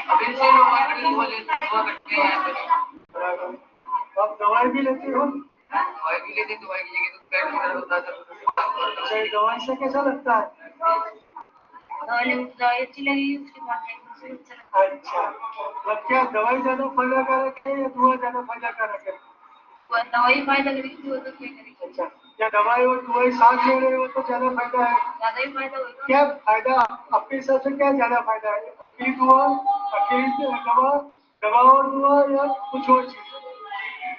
[SPEAKER 10] अब इनसे लोग दुआ करते हैं,
[SPEAKER 11] आप दवाई भी लेते हो?
[SPEAKER 10] दवाई भी लेते, दवाई की जगह तो पेट में दर्द होता है।
[SPEAKER 11] अच्छा दवाई से कैसा लगता है? अच्छा मतलब क्या दवाई ज्यादा फायदा कारक है या दुआ ज्यादा फायदा कारक है?
[SPEAKER 8] दवाई फायदा करेगी तो क्या करेगी?
[SPEAKER 11] अच्छा क्या दवाई और दुआई साथ ले रहे हो तो ज्यादा फायदा है?
[SPEAKER 8] ज्यादा ही फायदा होगा।
[SPEAKER 11] क्या फायदा आपके हिसाब से क्या ज्यादा फायदा है, अकेली दुआ, अकेली दवा, दवा और दुआ या कुछ और चीज?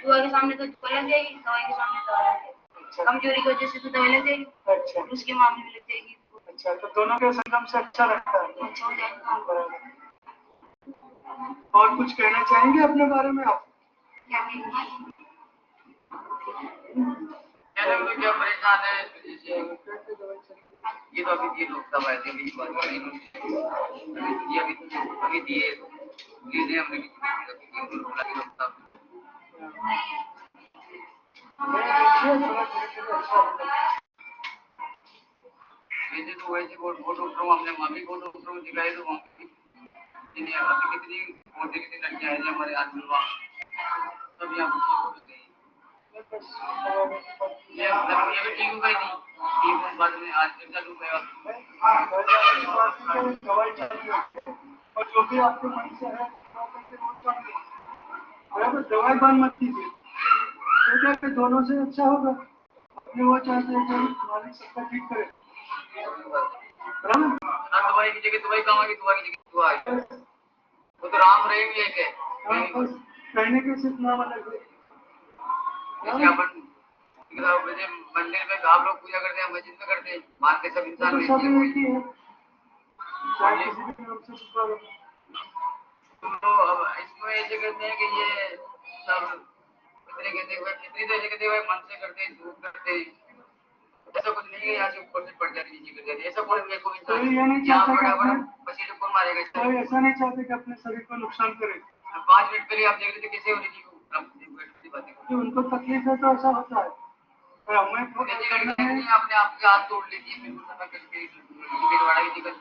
[SPEAKER 8] दुआ के सामने तो दुआ लग जाएगी, दवाई के सामने दवा लग जाएगी। अच्छा। कमजोरी की वजह से तो दवाई लग जाएगी। अच्छा उसके मामले में लग जाएगी।
[SPEAKER 11] अच्छा तो दोनों के संगम से अच्छा लगता है।
[SPEAKER 8] अच्छा हो जाएगा।
[SPEAKER 11] और कुछ कहना चाहेंगे अपने बारे में आप?
[SPEAKER 8] क्या
[SPEAKER 10] क्या परेशान है, ये तो अभी ये लोग सब आए थे, अभी दिए हमने वैसे तो वैसे वो डॉक्टर हमने मम्मी को डॉक्टर को दिखाए तो कितनी लड़कियां हैं हमारे आदमी सब यहाँ ठीक हो गई, ये भी ठीक हो गई थी, बाद में आज कैसा डूब गया।
[SPEAKER 11] और जो भी आपके मन से है बराबर, दवाई बंद मत कीजिए, सोचा कि दोनों से अच्छा होगा, अपने वो चाहते हैं कि मालिक सबका ठीक करे,
[SPEAKER 10] दवाई की जगह दवाई काम आएगी, दवा की जगह दुआ आएगी, वो तो राम रहीम एक है।
[SPEAKER 11] कहने के सिर्फ नाम अलग है।
[SPEAKER 10] जैसे अपन मंदिर में आप लोग पूजा करते हैं, मस्जिद में करते हैं, मानते सब इंसान
[SPEAKER 11] सब एक ही है, चाहे किसी भी नाम से पुकारो।
[SPEAKER 10] तो अब इसमें ऐसे कहते हैं कि ये सब कितने कहते हुए कितनी तो ऐसे कहते हुए मन से करते हैं, झूठ करते हैं, ऐसा कुछ नहीं है, यहाँ से ऊपर से पड़ जाती नीचे कर जाती है, ऐसा कोई कोई इंसान यहाँ बराबर पसीने कौन मारेगा?
[SPEAKER 11] कोई ऐसा नहीं चाहते कि अपने शरीर को नुकसान करे।
[SPEAKER 10] 5 मिनट पहले आप देख रहे थे कैसे हो रही थी बातें,
[SPEAKER 11] उनको तकलीफ है तो ऐसा होता है, हमें
[SPEAKER 10] अपने आप के हाथ तोड़ लेती है, बिरवाड़ा की दिक्कत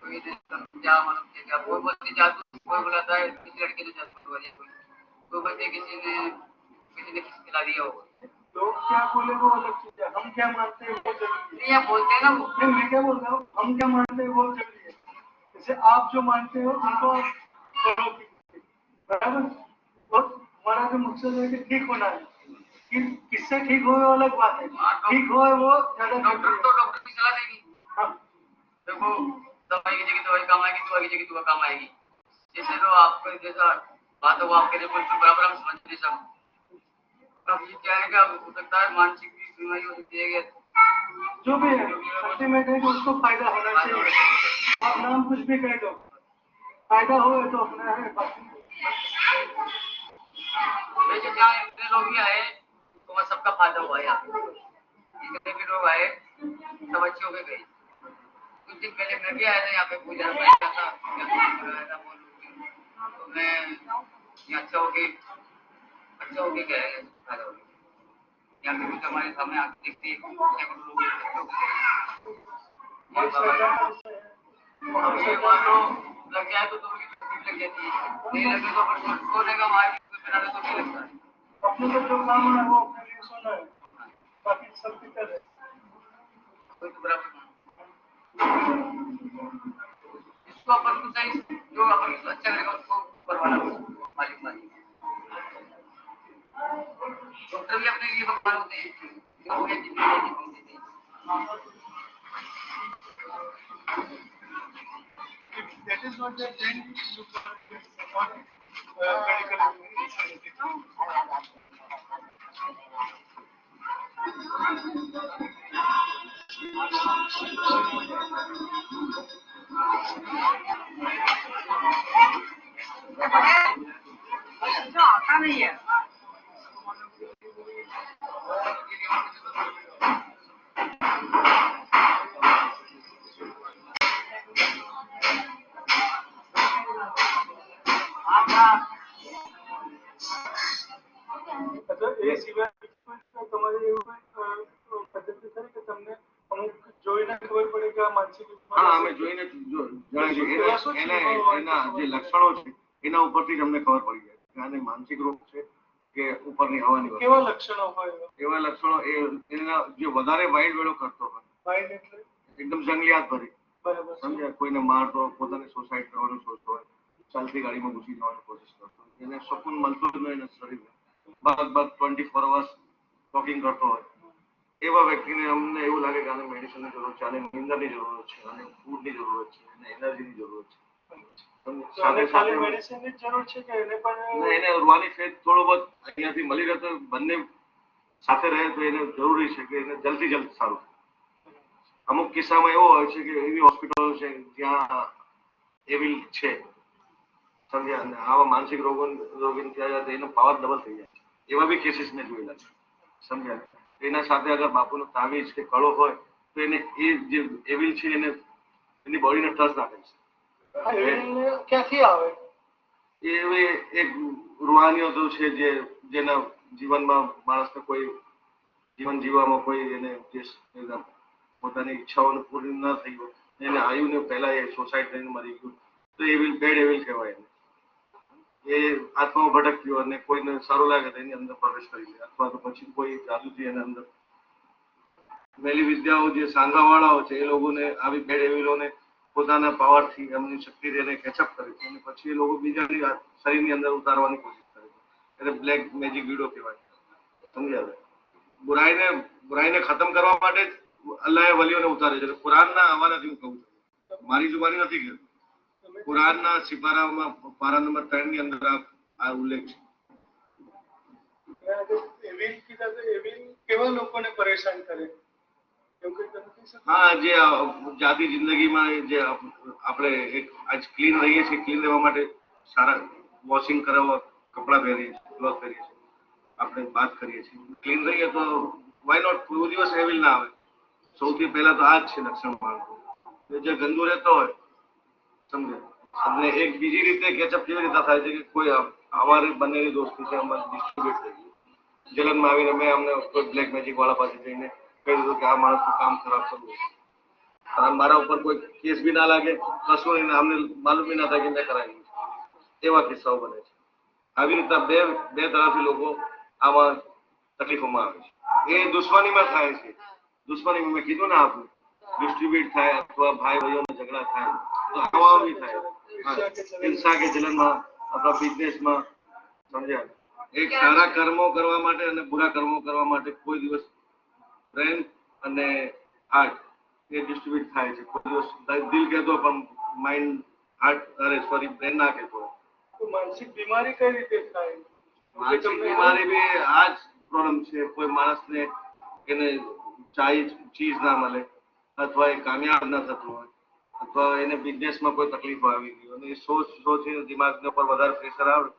[SPEAKER 10] कोई क्या मतलब क्या कोई बोलती जादू, कोई बुलाता है किसी लड़के ने जादू करवा दिया, कोई बोलते किसी ने खिला दिया होगा।
[SPEAKER 11] लोग क्या बोले वो अलग चीज है, हम क्या मानते हैं वो जरूरी है।
[SPEAKER 10] बोलते हैं ना वो,
[SPEAKER 11] मैं क्या बोल रहा हूँ, हम क्या मानते हैं वो जरूरी है, जैसे आप जो मानते हो उनको फॉलो कीजिए, बराबर। और हमारा जो मकसद है कि ठीक होना है, कि किससे ठीक हो वो अलग बात है, ठीक हो वो ज्यादा
[SPEAKER 10] डॉक्टर की सलाह देगी।
[SPEAKER 11] हाँ
[SPEAKER 10] देखो दवाई की जगह दवाई काम आएगी, दवा की जगह दवा काम आएगी। जैसे तो आपको जैसा बात है वो आपके लिए बिल्कुल बराबर हम समझते सब। अब ये क्या है कि हो सकता है मानसिक बीमारी हो सकती है,
[SPEAKER 11] जो भी है अल्टीमेट है कि उसको फायदा होना चाहिए। आप नाम कुछ भी कह दो, फायदा हो तो अपना है।
[SPEAKER 10] वैसे जहाँ इतने लोग भी आए तो वह सबका फायदा हुआ है। यहाँ जितने भी लोग आए सब अच्छे हो गए। कुछ दिन पहले मैं भी आया था यहाँ पे पूजा में, था तो मैं यहाँ अच्छा हो गया गया है, फायदा हो गया। यहाँ पे कुछ हमारे सामने आके देखते हैं मान लो लग जाए तो थोड़ी तकलीफ लग जाती है, नहीं लगे तो फिर सोने का मार बिना तो नहीं लगता है।
[SPEAKER 11] अपने को जो काम है वो अपने लिए सोना है, बाकी सब फिक्र है।
[SPEAKER 10] कोई तो बराबर इसको अपन को सही जो अपन को अच्छा लगेगा उसको करवाना मालिक डॉक्टर भी अपने लिए भगवान होते हैं जो हमें जिंदगी देते हैं।
[SPEAKER 11] That is not the then you support medical information.
[SPEAKER 5] आता नहीं है।
[SPEAKER 11] अच्छा એ સિવાય તમારે એવું પદ્ધતિ ખરી કે તમને અમુક જોઈને ખબર પડે કે આ માનસિક
[SPEAKER 12] હા અમે જોઈને એના જે લક્ષણો છે એના ઉપરથી જ અમને ખબર પડી જાય કે આને માનસિક રોગ છે કે ઉપરની હવાની
[SPEAKER 11] કેવા લક્ષણો હોય
[SPEAKER 12] એવા લક્ષણો એના જે વધારે વાઇડ વેળો કરતો હોય
[SPEAKER 11] વાઇડ એટલે
[SPEAKER 12] એકદમ જંગલિયાત ભરી
[SPEAKER 11] બરાબર
[SPEAKER 12] સમજ્યા કોઈને મારતો પોતાને સુસાઇડ કરવાનું સોચતો હોય ચાલતી ગાડીમાં ઘૂસી જવાની કોશિશ કરતો હોય એને શકૂન મળતું જ નહીં એના શરીરને બાદ 24 અવર્સ ટોકિંગ કરતો હોય એવા વ્યક્તિને અમને એવું લાગે કે આને મેડિસિનની જરૂર છે, આને નીંદરની જરૂર છે, આને ફૂડની જરૂર છે, એને એનર્જીની જરૂર છે. સાથે સાથે
[SPEAKER 11] મેડિસિનની જરૂર છે કે એને પણ
[SPEAKER 12] એને રૂવાની ફેદ થોડો બહુ અહીંયાથી મળી રહે તો બંને સાથે રહે તો એને જરૂરી છે કે એને જલ્દી સારું. અમુક કિસ્સામાં એવો હોય છે કે એવી હોસ્પિટલો છે જ્યાં એવી છે સમજ્યા અને આવા માનસિક રોગીને ત્યાં જાય તો એનો પાવર ડબલ થઈ જાય એવા બી કેસીસ મેં જોયેલા છે સમજ્યા. એના સાથે અગર બાપુનો તાવીજ કે કળો હોય તો એને એ જે એવિલ છે એને એની બોડીને ટચ નાખે છે.
[SPEAKER 11] ક્યાંથી આવે
[SPEAKER 12] એ એક રૂહાનીઓ તો છે જેના જીવનમાં માણસને કોઈ જીવન જીવવામાં કોઈ એને જે પોતાની ઈચ્છાઓને પૂરી ન થઈ હોય એને આયુને પહેલા એ સુસાઇડ કરીને મરી ગયું તો એવિલ બેડ એવિલ કહેવાય એને. એ આત્માઓ ભટક્યો અને કોઈને સારું લાગે તો એની અંદર પ્રવેશ કરી લે અથવા તો પછી કોઈ જાદુથી એના અંદર મેલી વિદ્યાઓ જે સાંગાવાળાઓ છે એ લોકોને આવી બેડ એવિલોને પોતાના પાવરથી એમની શક્તિથી એને કેચઅપ કરે છે અને પછી એ લોકો બીજાની શરીરની અંદર ઉતારવાની કોશિશ કરે છે. એટલે બ્લેક મેજિક વિડો કહેવાય સમજ્યા. બુરાઈને ખતમ કરવા માટે અલ્લાહે વલીઓને ઉતારે છે. કુરાનના હવાલાથી હું કહું છું, મારી જુબાની નથી કહેતો. કુરાનના સિપારામાં પારા નંબર 3 ની અંદર આ ઉલ્લેખ છે.
[SPEAKER 11] કેવા લોકોને પરેશાન કરે?
[SPEAKER 12] હા જે જાતિ જિંદગીમાં જે આપણે એક આજ ક્લીન રહીએ છીએ ક્લીન રહેવા માટે સારા વોશિંગ કરાવવા કપડાં પહેરીએ છીએ ક્લોથ પહેરીએ છીએ આપણે વાત કરીએ છીએ ક્લીન રહીએ તો વાય નોટ કોઈ દિવસ એવિલ ના આવે. સૌથી પહેલા તો આ જ છે લક્ષણ માણસો જે ગંદુ રહેતો હોય સમજે અને એક બીજી રીતે કેચઅપ કેવી રીતે થાય છે કે કોઈ અમારી બંનેની દોસ્તી છે અમારી ડિસ્ટ્રીબ્યુટ થઈ ગઈ જલનમાં આવીને મેં અમને કોઈ બ્લેક મેજિક વાળા પાસે જઈને કહી દીધું કે આ માણસનું કામ ખરાબ કરવું અને મારા ઉપર કોઈ કેસ બી ના લાગે કશું નહીં અમને માલુમ બી ના થાય કે મેં કરાવી એવા કિસ્સાઓ બને છે. આવી રીતના બે તરફથી લોકો આમાં તકલીફોમાં આવે છે. એ દુશ્મનીમાં થાય છે. દુશ્મની મેં કીધું ને આપણે ડિસ્ટ્રીબ્યુટ થાય અથવા ભાઈ ભાઈઓના ઝઘડા થાય તો આવા બી થાય હિંસા કે જલનમાં અથવા બિઝનેસમાં સમજ્યા? એક સારા કર્મો કરવા માટે અને બુરા કર્મો કરવા માટે કોઈ દિવસ બ્રેન અને હાર્ટ એ ડિસ્ટ્રીબ્યુટ થાય છે. કોઈ દિવસ દિલ કહેતો પણ માઇન્ડ હાર્ટ બ્રેન ના કહેતો.
[SPEAKER 11] તો માનસિક બીમારી કઈ રીતે થાય?
[SPEAKER 12] માનસિક બીમારી બી આ જ પ્રોબ્લેમ છે. કોઈ માણસને એને ચીજ ના મળે, અથવા એ કામયાબ ના થતું હોય, અથવા એને બિઝનેસમાં કોઈ તકલીફ આવી ગઈ અને એ સોચીને દિમાગને ઉપર વધારે પ્રેશર આવે,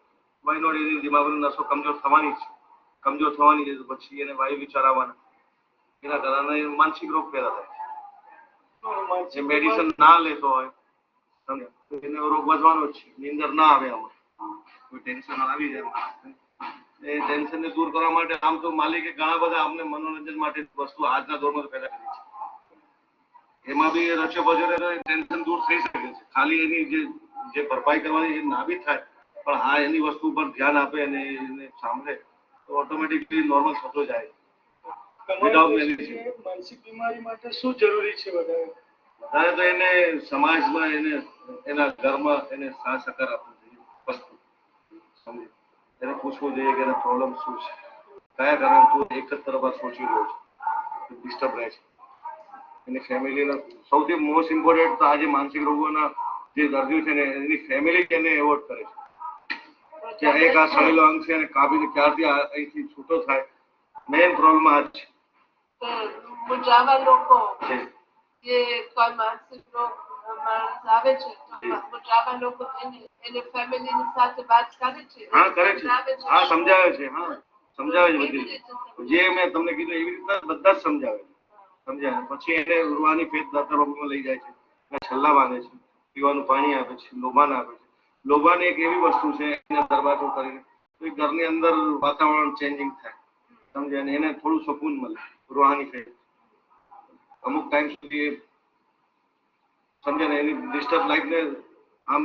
[SPEAKER 12] માઇનોર એની દિમાગનો નસો કમજોર થવાની છે તો પછી એને વાયુ વિચાર આવવાના, એના કારણે માનસિક રોગ પેદા થાય. જે મેડિસિન ના લેતો હોય તો એને રોગ વધવાનો જ છે. નીંદર ના આવે આમાં, કોઈ ટેન્શન આવી જાય, એ ટેન્શનને દૂર કરવા માટે આમ તો માલિકે ઘણા બધા અમને મનોરંજન માટે વસ્તુ આજના દોરમાં પેદા કરી છે. એમાં બી રચો બજોરે ટેન્શન દૂર થઈ શકે છે. ખાલી એની જે ભરપાઈ કરવાની એ ના બી થાય, પણ હા એની વસ્તુ પર ધ્યાન આપે અને એને સાંભળે તો ઓટોમેટિકલી નોર્મલ થતો જાય.
[SPEAKER 11] માનસિક બીમારી માટે શું જરૂરી છે વધારે?
[SPEAKER 12] વધારે તો એને સમાજમાં એના ઘરમાં એને સાથ સહકાર આપવો જોઈએ. વસ્તુ સમજે એને પૂછવું જોઈએ કે એના પ્રોબ્લેમ શું છે, કયા કારણે તું એક જ તરફ સોચી રહ્યો છે, ડિસ્ટર્બ રહે છે. એની ફેમિલીનો સૌથી મોસ્ટ ઇમ્પોર્ટન્ટ તો આજે માનસિક રોગોના જે દર્દીઓ છે ને એની ફેમિલી એને એવોર્ડ કરે છે. એક આ સળેલો અંગ છે એને કાપીને ક્યારથી અહીંથી છૂટો થાય, મેઇન પ્રોબ્લેમ આ જ છે.
[SPEAKER 7] મુજાવા લોકો જે કોઈ માનસિક રોગ માણસ આવે છે તો મુજાવા લોકો એને ફેમિલીની સાથે વાત કરે છે.
[SPEAKER 12] હા કરે છે, હા સમજાવે છે, હા સમજાવે છે બધી. જે મેં તમને કીધું એવી રીતના બધા જ સમજાવે છે. સમજાય પછી એને રૂવાની ફેટ દાતારોમાં લઈ જાય છે, છલ્લા બાંધે છે, પીવાનું પાણી આપે છે, લોબાન આપે છે. લોબાન એક એવી વસ્તુ છે એના દરવાજો કરીને તો ઘરની અંદર વાતાવરણ ચેન્જિંગ થાય, સમજ્યા ને એને થોડું સુકૂન મળે. રૂહાની ફેટ અમુક ટાઈમ સુધી સમજે ને એની ડિસ્ટર્બ લાઈફને આમ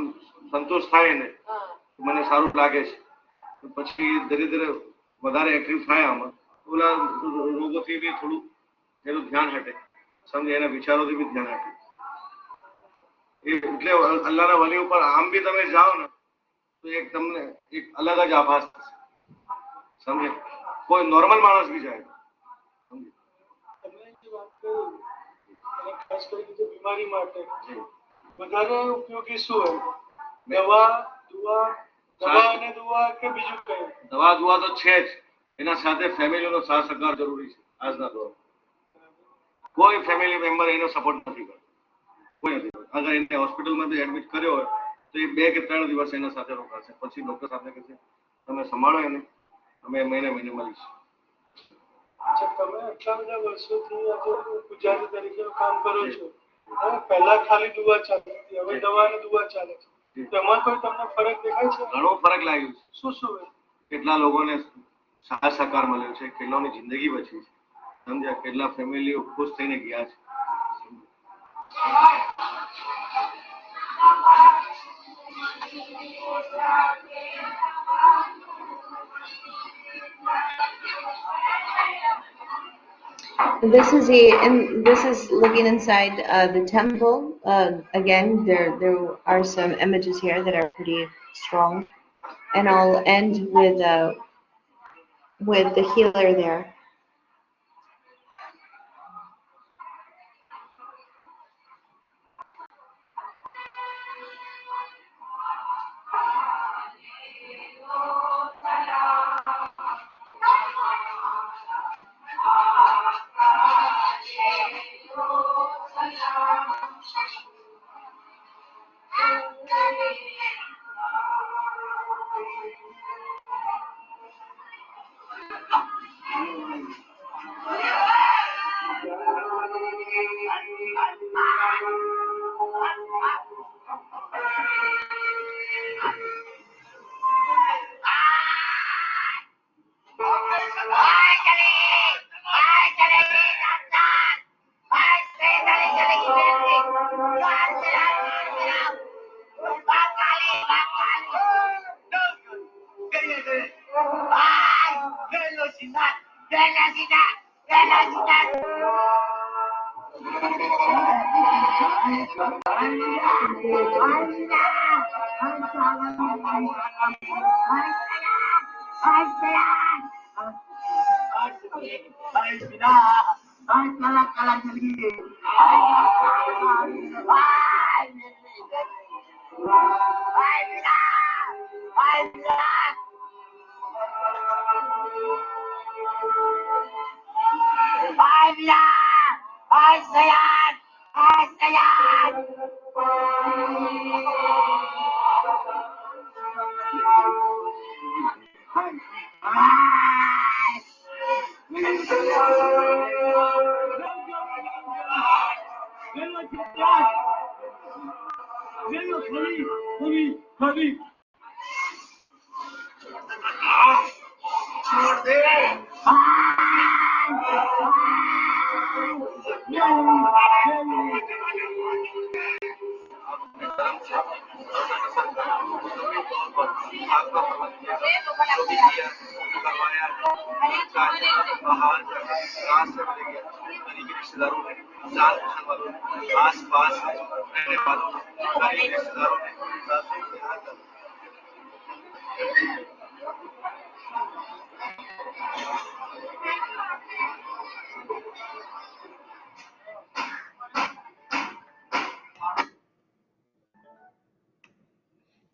[SPEAKER 12] સંતોષ થાય ને મને સારું લાગે છે. પછી ધીરે ધીરે વધારે એક્ટિવ થાય આમાં ઓલા રોગોથી બી થોડું એનું ધ્યાન હટે, સમજે એના વિચારોથી બી ધ્યાન હટે. એટલે અલ્લાહના વલી ઉપર આમ બી તમે જાઓ ને તો એક તમને એક અલગ જ આભાસ થશે, સમજે કોઈ નોર્મલ માણસ બી જાય.
[SPEAKER 11] તમે જે વાત કરી અને ખાસ કરીને જે બીમારી માટે વધારે ઉપયોગી શું હોય? દવા અને દુઆ કે બીજું કઈ?
[SPEAKER 12] દવા દુઆ તો છે જ, એના સાથે ફેમિલીનો સાથ સહકાર જરૂરી છે. આજના દોર કોઈ ફેમિલી મેમ્બર એનો સપોર્ટ નથી કરતો, કોઈ નથી કરતો. અગર એને હોસ્પિટલમાં બી એડમિટ કર્યો હોય તો એ 2 કે 3 દિવસ એના સાથે રોકાશે, પછી ડોક્ટર સાથે કહેશે તમે સંભાળો એને, અમે મહિને મળીશું.
[SPEAKER 11] તમે આટલા બધા વર્ષોથી આજે પૂજારી તરીકે કામ કરો છો, પહેલા ખાલી દુઆ ચાલતી હતી, હવે દવા અને દુઆ ચાલે છે, એમાં કોઈ તમને ફરક દેખાય છે?
[SPEAKER 12] ઘણો ફરક લાગ્યો છે.
[SPEAKER 11] શું
[SPEAKER 12] કેટલા લોકોને સાથ સહકાર મળ્યો છે, કેટલાની જિંદગી બચી છે, સમજ્યા? કેટલા ફેમિલીઓ ખુશ થઈને ગયા છે.
[SPEAKER 1] This is looking inside the temple. Again, there are some images here that are pretty strong, and I'll end with the healer there.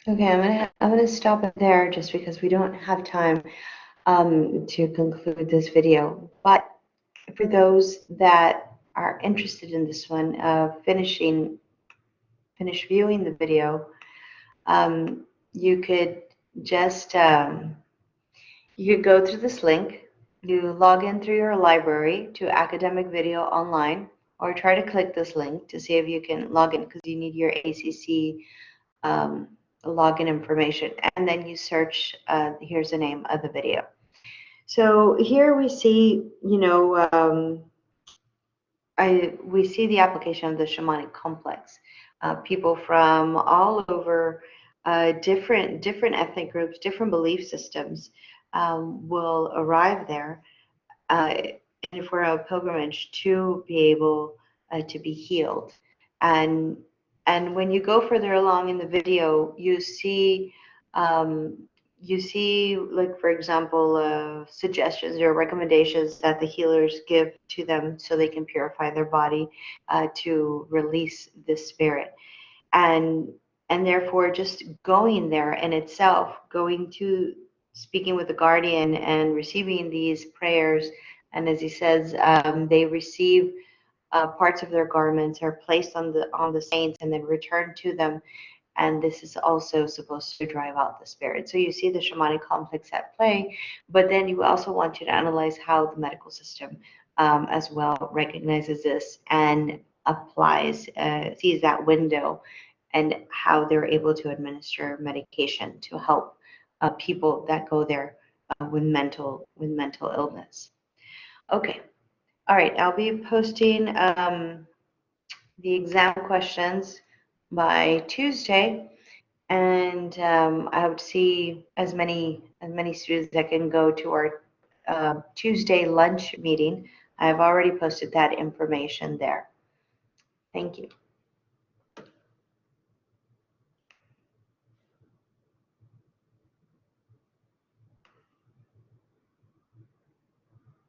[SPEAKER 1] Okay, I'm gonna stop it there just because we don't have time to conclude this video. But for those that are interested in this one, finish viewing the video, you could just you could go through this link, you log in through your library to Academic Video Online, or try to click this link to see if you can log in because you need your ACC login information, and then you search, here's the name of the video. So here we see, we see the application of the shamanic complex. People from all over, different ethnic groups, different belief systems will arrive there and for a pilgrimage to be able to be healed. And when you go further along in the video, you see, like, for example, suggestions or recommendations that the healers give to them so they can purify their body to release the spirit. And therefore, just going there in itself, going to speaking with the guardian and receiving these prayers, and as he says, they receive parts of their garments are placed on the saints and then returned to them, and this is also supposed to drive out the spirit. So you see the shamanic complex at play, but then you also want to analyze how the medical system as well recognizes this and applies, sees that window, and how they're able to administer medication to help people that go there with mental illness. Okay, all right. I'll be posting the exam questions by Tuesday, and I hope to see as many students that can go to our Tuesday lunch meeting. I've already posted that information there. Thank you.